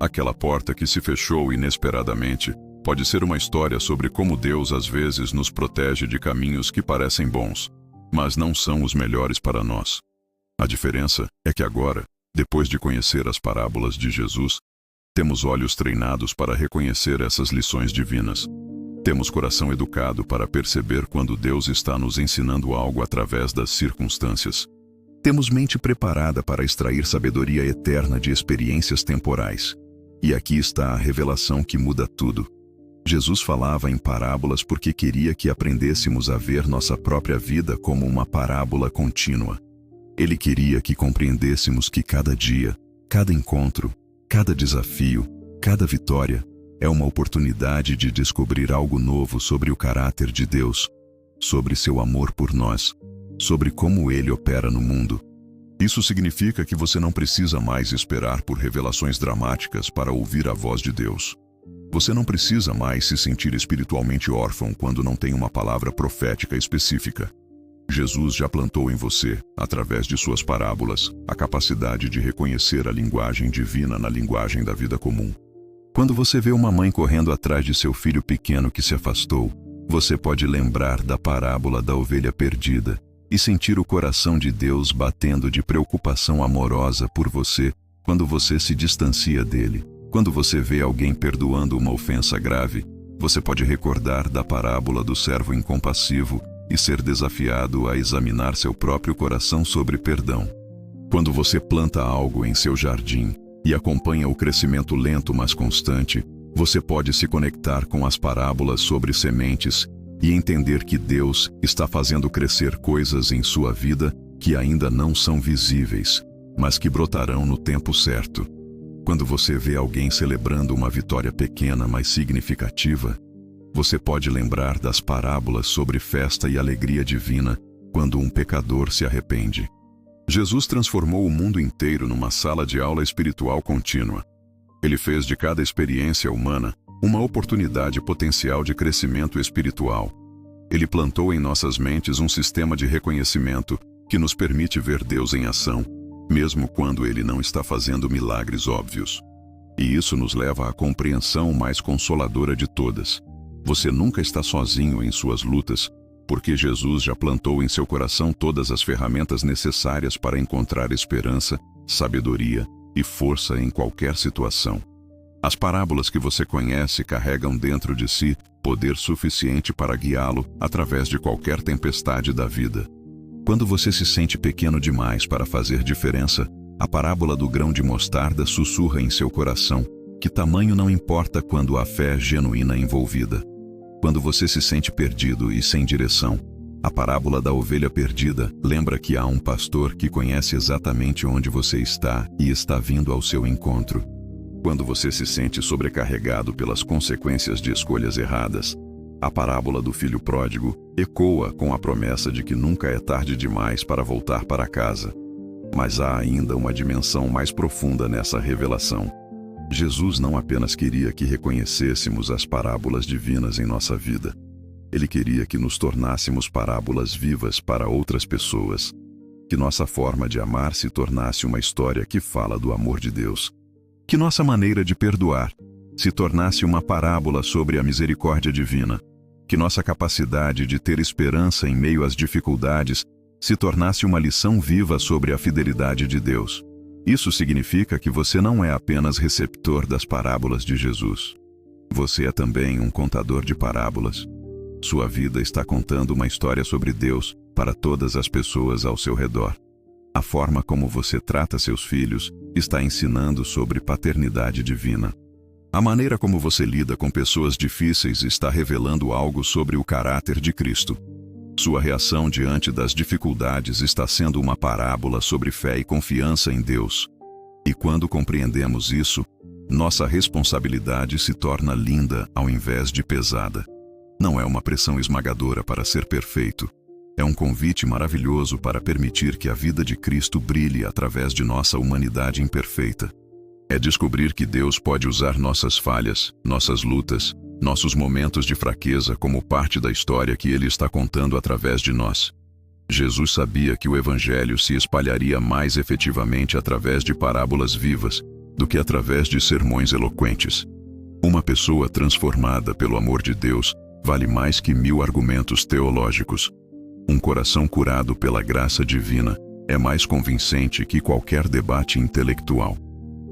Aquela porta que se fechou inesperadamente pode ser uma história sobre como Deus às vezes nos protege de caminhos que parecem bons, mas não são os melhores para nós. A diferença é que agora, depois de conhecer as parábolas de Jesus, temos olhos treinados para reconhecer essas lições divinas. Temos coração educado para perceber quando Deus está nos ensinando algo através das circunstâncias. Temos mente preparada para extrair sabedoria eterna de experiências temporais. E aqui está a revelação que muda tudo. Jesus falava em parábolas porque queria que aprendêssemos a ver nossa própria vida como uma parábola contínua. Ele queria que compreendêssemos que cada dia, cada encontro, cada desafio, cada vitória, é uma oportunidade de descobrir algo novo sobre o caráter de Deus, sobre seu amor por nós, sobre como Ele opera no mundo. Isso significa que você não precisa mais esperar por revelações dramáticas para ouvir a voz de Deus. Você não precisa mais se sentir espiritualmente órfão quando não tem uma palavra profética específica. Jesus já plantou em você, através de suas parábolas, a capacidade de reconhecer a linguagem divina na linguagem da vida comum. Quando você vê uma mãe correndo atrás de seu filho pequeno que se afastou, você pode lembrar da parábola da ovelha perdida e sentir o coração de Deus batendo de preocupação amorosa por você quando você se distancia dele. Quando você vê alguém perdoando uma ofensa grave, você pode recordar da parábola do servo incompassivo e ser desafiado a examinar seu próprio coração sobre perdão. Quando você planta algo em seu jardim e acompanha o crescimento lento mas constante, você pode se conectar com as parábolas sobre sementes e entender que Deus está fazendo crescer coisas em sua vida que ainda não são visíveis, mas que brotarão no tempo certo. Quando você vê alguém celebrando uma vitória pequena mas significativa, você pode lembrar das parábolas sobre festa e alegria divina quando um pecador se arrepende. Jesus transformou o mundo inteiro numa sala de aula espiritual contínua. Ele fez de cada experiência humana uma oportunidade potencial de crescimento espiritual. Ele plantou em nossas mentes um sistema de reconhecimento que nos permite ver Deus em ação, mesmo quando Ele não está fazendo milagres óbvios. E isso nos leva à compreensão mais consoladora de todas. Você nunca está sozinho em suas lutas, porque Jesus já plantou em seu coração todas as ferramentas necessárias para encontrar esperança, sabedoria e força em qualquer situação. As parábolas que você conhece carregam dentro de si poder suficiente para guiá-lo através de qualquer tempestade da vida. Quando você se sente pequeno demais para fazer diferença, a parábola do grão de mostarda sussurra em seu coração que tamanho não importa quando há fé genuína envolvida. Quando você se sente perdido e sem direção, a parábola da ovelha perdida lembra que há um pastor que conhece exatamente onde você está e está vindo ao seu encontro. Quando você se sente sobrecarregado pelas consequências de escolhas erradas, a parábola do filho pródigo ecoa com a promessa de que nunca é tarde demais para voltar para casa. Mas há ainda uma dimensão mais profunda nessa revelação. Jesus não apenas queria que reconhecêssemos as parábolas divinas em nossa vida. Ele queria que nos tornássemos parábolas vivas para outras pessoas. Que nossa forma de amar se tornasse uma história que fala do amor de Deus. Que nossa maneira de perdoar se tornasse uma parábola sobre a misericórdia divina. que nossa capacidade de ter esperança em meio às dificuldades se tornasse uma lição viva sobre a fidelidade de Deus. Isso significa que você não é apenas receptor das parábolas de Jesus. Você é também um contador de parábolas. Sua vida está contando uma história sobre Deus para todas as pessoas ao seu redor. A forma como você trata seus filhos está ensinando sobre paternidade divina. A maneira como você lida com pessoas difíceis está revelando algo sobre o caráter de Cristo. Sua reação diante das dificuldades está sendo uma parábola sobre fé e confiança em Deus. E quando compreendemos isso, nossa responsabilidade se torna linda ao invés de pesada. Não é uma pressão esmagadora para ser perfeito. É um convite maravilhoso para permitir que a vida de Cristo brilhe através de nossa humanidade imperfeita. É descobrir que Deus pode usar nossas falhas, nossas lutas, nossos momentos de fraqueza como parte da história que Ele está contando através de nós. Jesus sabia que o Evangelho se espalharia mais efetivamente através de parábolas vivas do que através de sermões eloquentes. Uma pessoa transformada pelo amor de Deus vale mais que 1000 argumentos teológicos. Um coração curado pela graça divina é mais convincente que qualquer debate intelectual.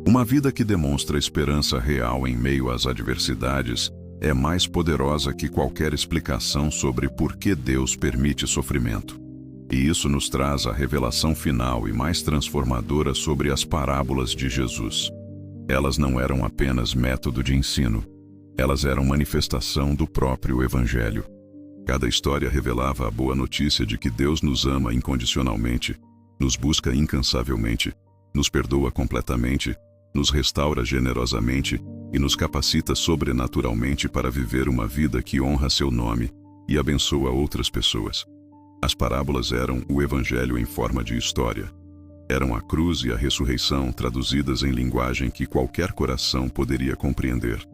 Uma vida que demonstra esperança real em meio às adversidades é mais poderosa que qualquer explicação sobre por que Deus permite sofrimento. E isso nos traz a revelação final e mais transformadora sobre as parábolas de Jesus. Elas não eram apenas método de ensino. Elas eram manifestação do próprio Evangelho. Cada história revelava a boa notícia de que Deus nos ama incondicionalmente, nos busca incansavelmente, nos perdoa completamente, nos restaura generosamente e nos capacita sobrenaturalmente para viver uma vida que honra seu nome e abençoa outras pessoas. As parábolas eram o Evangelho em forma de história. Eram a cruz e a ressurreição traduzidas em linguagem que qualquer coração poderia compreender.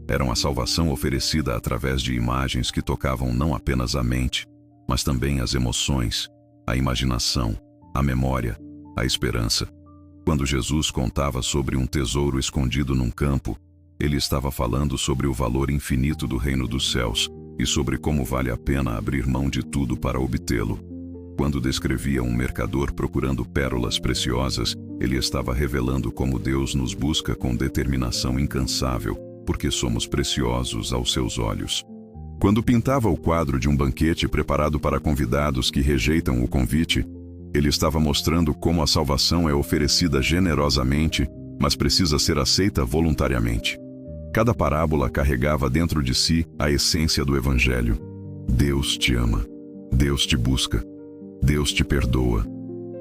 Eram a salvação oferecida através de imagens que tocavam não apenas a mente, mas também as emoções, a imaginação, a memória, a esperança. Quando Jesus contava sobre um tesouro escondido num campo, ele estava falando sobre o valor infinito do reino dos céus e sobre como vale a pena abrir mão de tudo para obtê-lo. Quando descrevia um mercador procurando pérolas preciosas, ele estava revelando como Deus nos busca com determinação incansável, porque somos preciosos aos seus olhos. Quando pintava o quadro de um banquete preparado para convidados que rejeitam o convite, ele estava mostrando como a salvação é oferecida generosamente, mas precisa ser aceita voluntariamente. Cada parábola carregava dentro de si a essência do Evangelho. Deus te ama. Deus te busca. Deus te perdoa.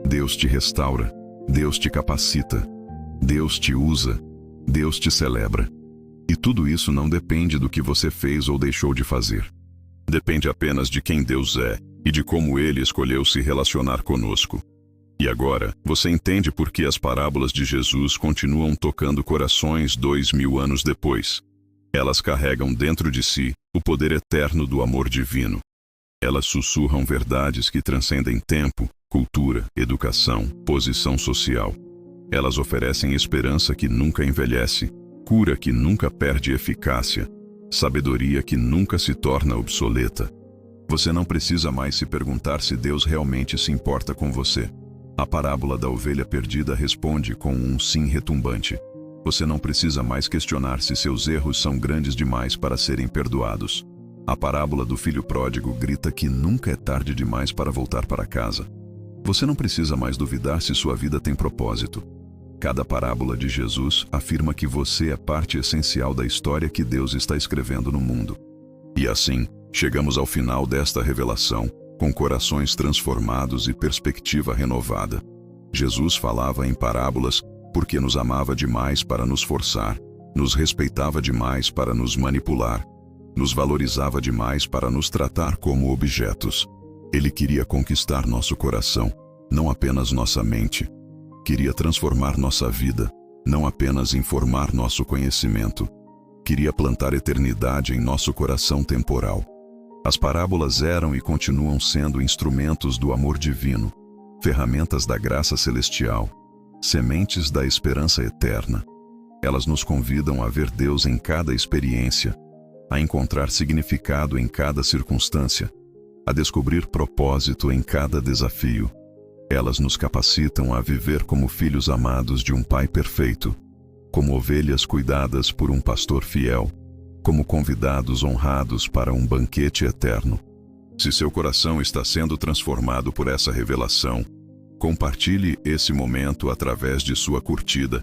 Deus te restaura. Deus te capacita. Deus te usa. Deus te celebra. E tudo isso não depende do que você fez ou deixou de fazer. Depende apenas de quem Deus é e de como Ele escolheu se relacionar conosco. E agora, você entende por que as parábolas de Jesus continuam tocando corações 2000 anos depois. Elas carregam dentro de si o poder eterno do amor divino. Elas sussurram verdades que transcendem tempo, cultura, educação, posição social. Elas oferecem esperança que nunca envelhece, cura que nunca perde eficácia, sabedoria que nunca se torna obsoleta. Você não precisa mais se perguntar se Deus realmente se importa com você. A parábola da ovelha perdida responde com um sim retumbante. Você não precisa mais questionar se seus erros são grandes demais para serem perdoados. A parábola do filho pródigo grita que nunca é tarde demais para voltar para casa. Você não precisa mais duvidar se sua vida tem propósito. Cada parábola de Jesus afirma que você é parte essencial da história que Deus está escrevendo no mundo. E assim, chegamos ao final desta revelação, com corações transformados e perspectiva renovada. Jesus falava em parábolas porque nos amava demais para nos forçar, nos respeitava demais para nos manipular, nos valorizava demais para nos tratar como objetos. Ele queria conquistar nosso coração, não apenas nossa mente. Queria transformar nossa vida, não apenas informar nosso conhecimento. Queria plantar eternidade em nosso coração temporal. As parábolas eram e continuam sendo instrumentos do amor divino, ferramentas da graça celestial, sementes da esperança eterna. Elas nos convidam a ver Deus em cada experiência, a encontrar significado em cada circunstância, a descobrir propósito em cada desafio. Elas nos capacitam a viver como filhos amados de um Pai perfeito, como ovelhas cuidadas por um pastor fiel, como convidados honrados para um banquete eterno. Se seu coração está sendo transformado por essa revelação, compartilhe esse momento através de sua curtida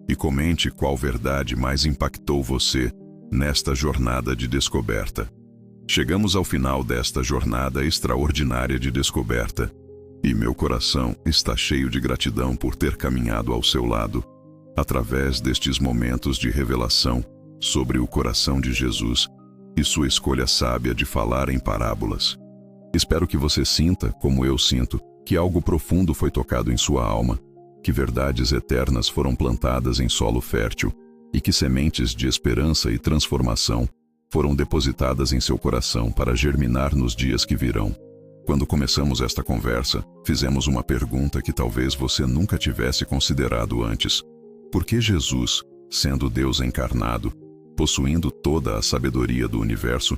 e comente qual verdade mais impactou você nesta jornada de descoberta. Chegamos ao final desta jornada extraordinária de descoberta, e meu coração está cheio de gratidão por ter caminhado ao seu lado, através destes momentos de revelação sobre o coração de Jesus e sua escolha sábia de falar em parábolas. Espero que você sinta, como eu sinto, que algo profundo foi tocado em sua alma, que verdades eternas foram plantadas em solo fértil e que sementes de esperança e transformação foram depositadas em seu coração para germinar nos dias que virão. Quando começamos esta conversa, fizemos uma pergunta que talvez você nunca tivesse considerado antes. Por que Jesus, sendo Deus encarnado, possuindo toda a sabedoria do universo,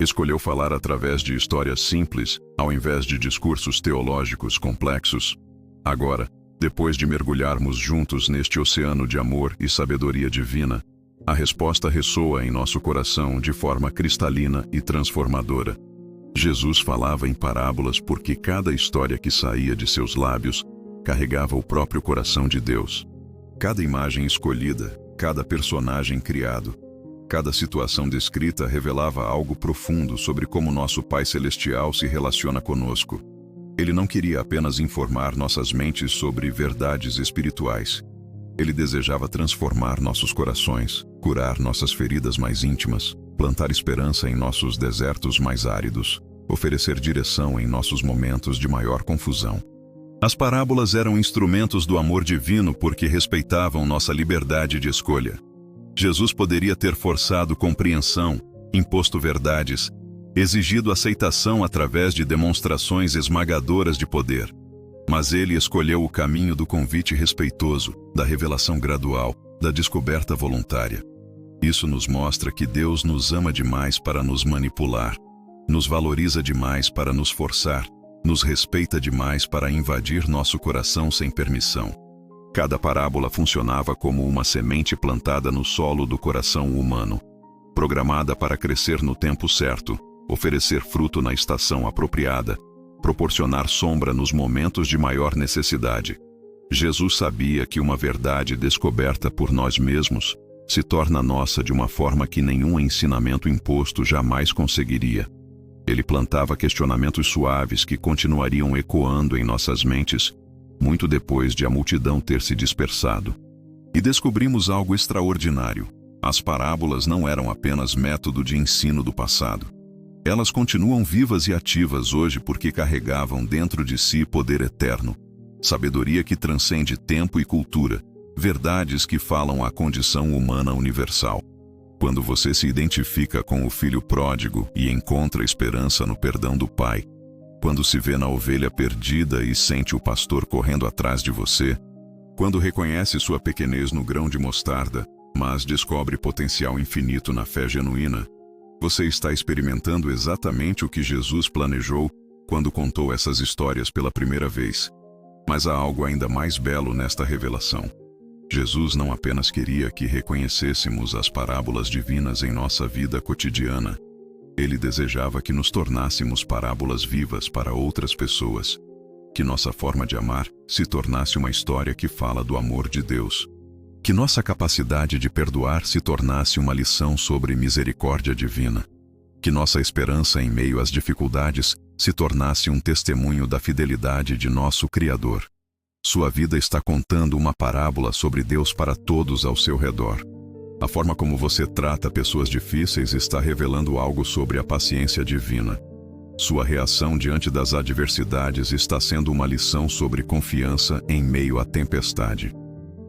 escolheu falar através de histórias simples, ao invés de discursos teológicos complexos? Agora, depois de mergulharmos juntos neste oceano de amor e sabedoria divina, a resposta ressoa em nosso coração de forma cristalina e transformadora. Jesus falava em parábolas porque cada história que saía de seus lábios carregava o próprio coração de Deus. Cada imagem escolhida, cada personagem criado, cada situação descrita revelava algo profundo sobre como nosso Pai Celestial se relaciona conosco. Ele não queria apenas informar nossas mentes sobre verdades espirituais. Ele desejava transformar nossos corações, curar nossas feridas mais íntimas, plantar esperança em nossos desertos mais áridos, oferecer direção em nossos momentos de maior confusão. As parábolas eram instrumentos do amor divino porque respeitavam nossa liberdade de escolha. Jesus poderia ter forçado compreensão, imposto verdades, exigido aceitação através de demonstrações esmagadoras de poder. Mas ele escolheu o caminho do convite respeitoso, da revelação gradual, da descoberta voluntária. Isso nos mostra que Deus nos ama demais para nos manipular, nos valoriza demais para nos forçar, nos respeita demais para invadir nosso coração sem permissão. Cada parábola funcionava como uma semente plantada no solo do coração humano, programada para crescer no tempo certo, oferecer fruto na estação apropriada, proporcionar sombra nos momentos de maior necessidade. Jesus sabia que uma verdade descoberta por nós mesmos se torna nossa de uma forma que nenhum ensinamento imposto jamais conseguiria. Ele plantava questionamentos suaves que continuariam ecoando em nossas mentes, muito depois de a multidão ter se dispersado. E descobrimos algo extraordinário. As parábolas não eram apenas método de ensino do passado. Elas continuam vivas e ativas hoje porque carregavam dentro de si poder eterno, sabedoria que transcende tempo e cultura, verdades que falam à condição humana universal. Quando você se identifica com o filho pródigo e encontra esperança no perdão do Pai, quando se vê na ovelha perdida e sente o pastor correndo atrás de você, quando reconhece sua pequenez no grão de mostarda, mas descobre potencial infinito na fé genuína, você está experimentando exatamente o que Jesus planejou quando contou essas histórias pela primeira vez. Mas há algo ainda mais belo nesta revelação. Jesus não apenas queria que reconhecêssemos as parábolas divinas em nossa vida cotidiana. Ele desejava que nos tornássemos parábolas vivas para outras pessoas. Que nossa forma de amar se tornasse uma história que fala do amor de Deus. Que nossa capacidade de perdoar se tornasse uma lição sobre misericórdia divina. Que nossa esperança em meio às dificuldades se tornasse um testemunho da fidelidade de nosso Criador. Sua vida está contando uma parábola sobre Deus para todos ao seu redor. A forma como você trata pessoas difíceis está revelando algo sobre a paciência divina. Sua reação diante das adversidades está sendo uma lição sobre confiança em meio à tempestade.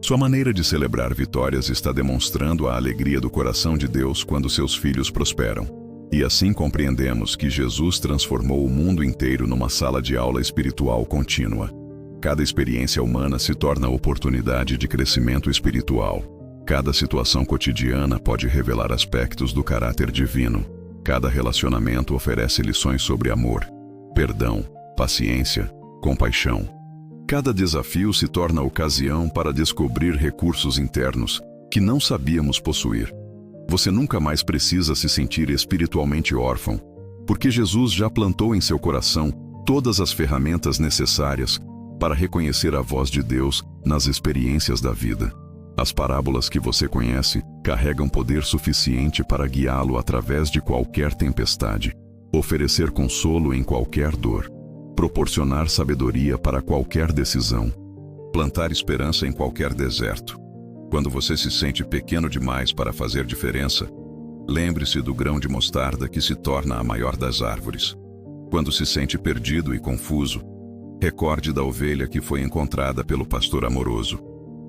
Sua maneira de celebrar vitórias está demonstrando a alegria do coração de Deus quando seus filhos prosperam. E assim compreendemos que Jesus transformou o mundo inteiro numa sala de aula espiritual contínua. Cada experiência humana se torna oportunidade de crescimento espiritual. Cada situação cotidiana pode revelar aspectos do caráter divino. Cada relacionamento oferece lições sobre amor, perdão, paciência, compaixão. Cada desafio se torna ocasião para descobrir recursos internos que não sabíamos possuir. Você nunca mais precisa se sentir espiritualmente órfão, porque Jesus já plantou em seu coração todas as ferramentas necessárias para reconhecer a voz de Deus nas experiências da vida. As parábolas que você conhece carregam poder suficiente para guiá-lo através de qualquer tempestade, oferecer consolo em qualquer dor, proporcionar sabedoria para qualquer decisão, plantar esperança em qualquer deserto. Quando você se sente pequeno demais para fazer diferença, lembre-se do grão de mostarda que se torna a maior das árvores. Quando se sente perdido e confuso, recorde da ovelha que foi encontrada pelo pastor amoroso.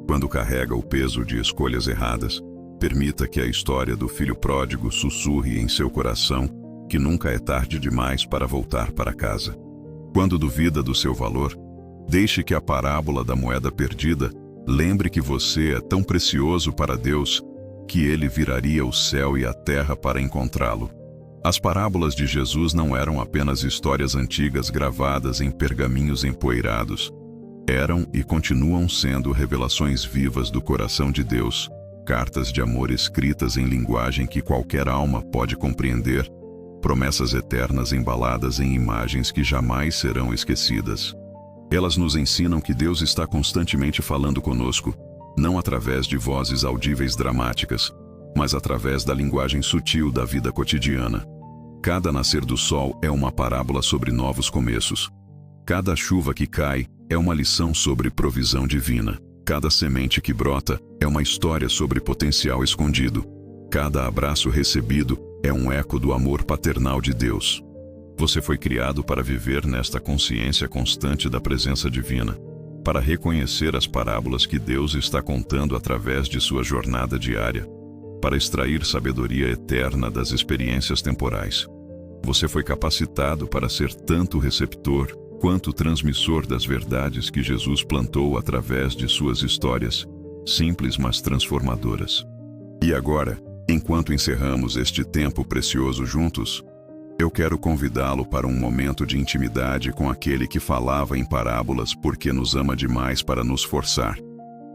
Quando carrega o peso de escolhas erradas, permita que a história do filho pródigo sussurre em seu coração que nunca é tarde demais para voltar para casa. Quando duvida do seu valor, deixe que a parábola da moeda perdida lembre que você é tão precioso para Deus que ele viraria o céu e a terra para encontrá-lo. As parábolas de Jesus não eram apenas histórias antigas gravadas em pergaminhos empoeirados. Eram e continuam sendo revelações vivas do coração de Deus, cartas de amor escritas em linguagem que qualquer alma pode compreender, promessas eternas embaladas em imagens que jamais serão esquecidas. Elas nos ensinam que Deus está constantemente falando conosco, não através de vozes audíveis dramáticas, mas através da linguagem sutil da vida cotidiana. Cada nascer do sol é uma parábola sobre novos começos. Cada chuva que cai é uma lição sobre provisão divina. Cada semente que brota é uma história sobre potencial escondido. Cada abraço recebido é um eco do amor paternal de Deus. Você foi criado para viver nesta consciência constante da presença divina, para reconhecer as parábolas que Deus está contando através de sua jornada diária, para extrair sabedoria eterna das experiências temporais. Você foi capacitado para ser tanto receptor quanto transmissor das verdades que Jesus plantou através de suas histórias, simples mas transformadoras. E agora, enquanto encerramos este tempo precioso juntos, eu quero convidá-lo para um momento de intimidade com aquele que falava em parábolas porque nos ama demais para nos forçar,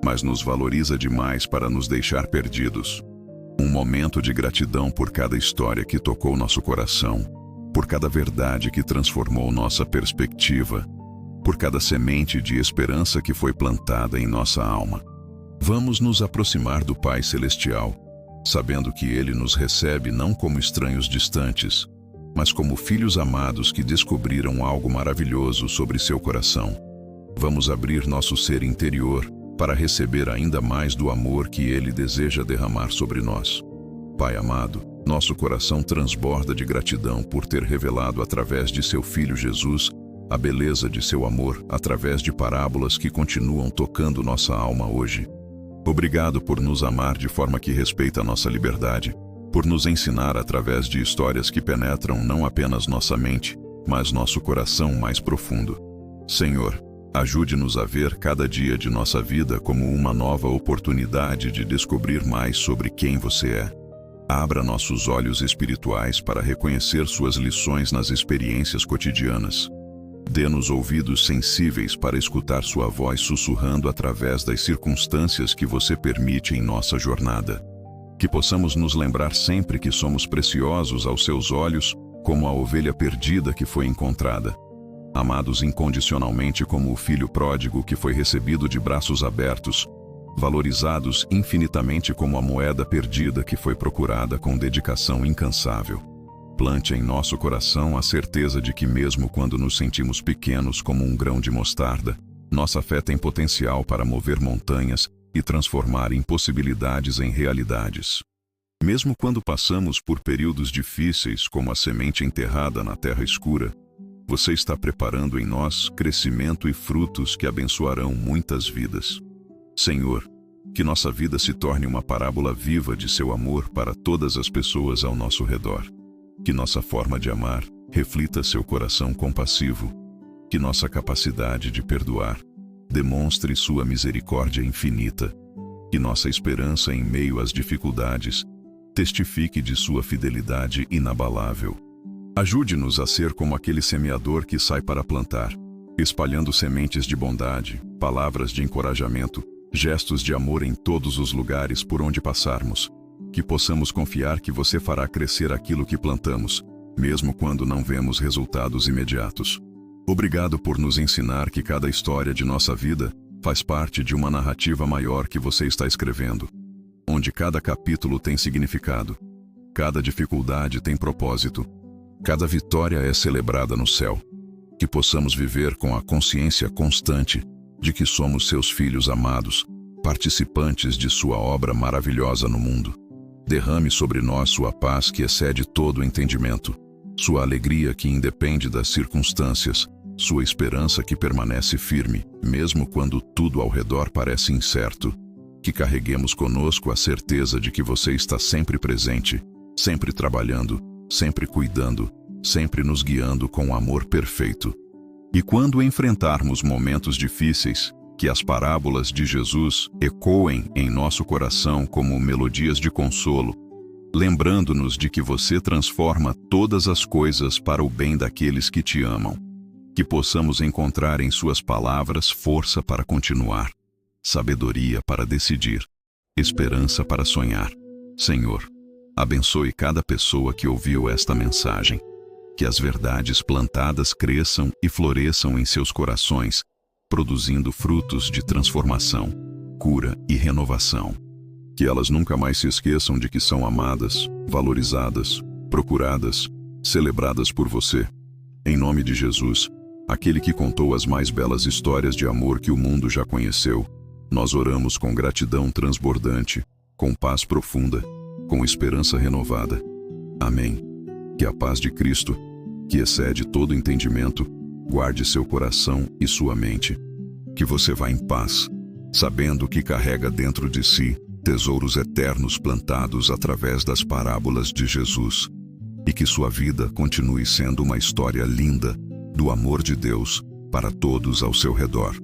mas nos valoriza demais para nos deixar perdidos. Um momento de gratidão por cada história que tocou nosso coração, por cada verdade que transformou nossa perspectiva, por cada semente de esperança que foi plantada em nossa alma. Vamos nos aproximar do Pai Celestial, sabendo que Ele nos recebe não como estranhos distantes, mas como filhos amados que descobriram algo maravilhoso sobre seu coração. Vamos abrir nosso ser interior para receber ainda mais do amor que Ele deseja derramar sobre nós. Pai amado, nosso coração transborda de gratidão por ter revelado através de seu Filho Jesus a beleza de seu amor através de parábolas que continuam tocando nossa alma hoje. Obrigado por nos amar de forma que respeita nossa liberdade, por nos ensinar através de histórias que penetram não apenas nossa mente, mas nosso coração mais profundo. Senhor, ajude-nos a ver cada dia de nossa vida como uma nova oportunidade de descobrir mais sobre quem você é. Abra nossos olhos espirituais para reconhecer suas lições nas experiências cotidianas. Dê-nos ouvidos sensíveis para escutar sua voz sussurrando através das circunstâncias que você permite em nossa jornada. Que possamos nos lembrar sempre que somos preciosos aos seus olhos, como a ovelha perdida que foi encontrada. Amados incondicionalmente como o filho pródigo que foi recebido de braços abertos, valorizados infinitamente como a moeda perdida que foi procurada com dedicação incansável. Plante em nosso coração a certeza de que mesmo quando nos sentimos pequenos como um grão de mostarda, nossa fé tem potencial para mover montanhas e transformar impossibilidades em realidades. Mesmo quando passamos por períodos difíceis como a semente enterrada na terra escura, você está preparando em nós crescimento e frutos que abençoarão muitas vidas. Senhor, que nossa vida se torne uma parábola viva de seu amor para todas as pessoas ao nosso redor. Que nossa forma de amar reflita seu coração compassivo. Que nossa capacidade de perdoar demonstre sua misericórdia infinita. que nossa esperança em meio às dificuldades testifique de sua fidelidade inabalável. Ajude-nos a ser como aquele semeador que sai para plantar, espalhando sementes de bondade, palavras de encorajamento, gestos de amor em todos os lugares por onde passarmos. Que possamos confiar que você fará crescer aquilo que plantamos, mesmo quando não vemos resultados imediatos. Obrigado por nos ensinar que cada história de nossa vida faz parte de uma narrativa maior que você está escrevendo, onde cada capítulo tem significado, cada dificuldade tem propósito, cada vitória é celebrada no céu. Que possamos viver com a consciência constante de que somos seus filhos amados, participantes de sua obra maravilhosa no mundo. Derrame sobre nós sua paz que excede todo o entendimento, sua alegria que independe das circunstâncias, sua esperança que permanece firme, mesmo quando tudo ao redor parece incerto. Que carreguemos conosco a certeza de que você está sempre presente, sempre trabalhando, sempre cuidando, sempre nos guiando com amor perfeito. E quando enfrentarmos momentos difíceis, que as parábolas de Jesus ecoem em nosso coração como melodias de consolo, lembrando-nos de que você transforma todas as coisas para o bem daqueles que te amam. Que possamos encontrar em suas palavras força para continuar, sabedoria para decidir, esperança para sonhar. Senhor, abençoe cada pessoa que ouviu esta mensagem. Que as verdades plantadas cresçam e floresçam em seus corações, produzindo frutos de transformação, cura e renovação. Que elas nunca mais se esqueçam de que são amadas, valorizadas, procuradas, celebradas por você. Em nome de Jesus, aquele que contou as mais belas histórias de amor que o mundo já conheceu, nós oramos com gratidão transbordante, com paz profunda, com esperança renovada. Amém. Que a paz de Cristo, que excede todo entendimento, guarde seu coração e sua mente. Que você vá em paz, sabendo que carrega dentro de si tesouros eternos plantados através das parábolas de Jesus. E que sua vida continue sendo uma história linda do amor de Deus para todos ao seu redor.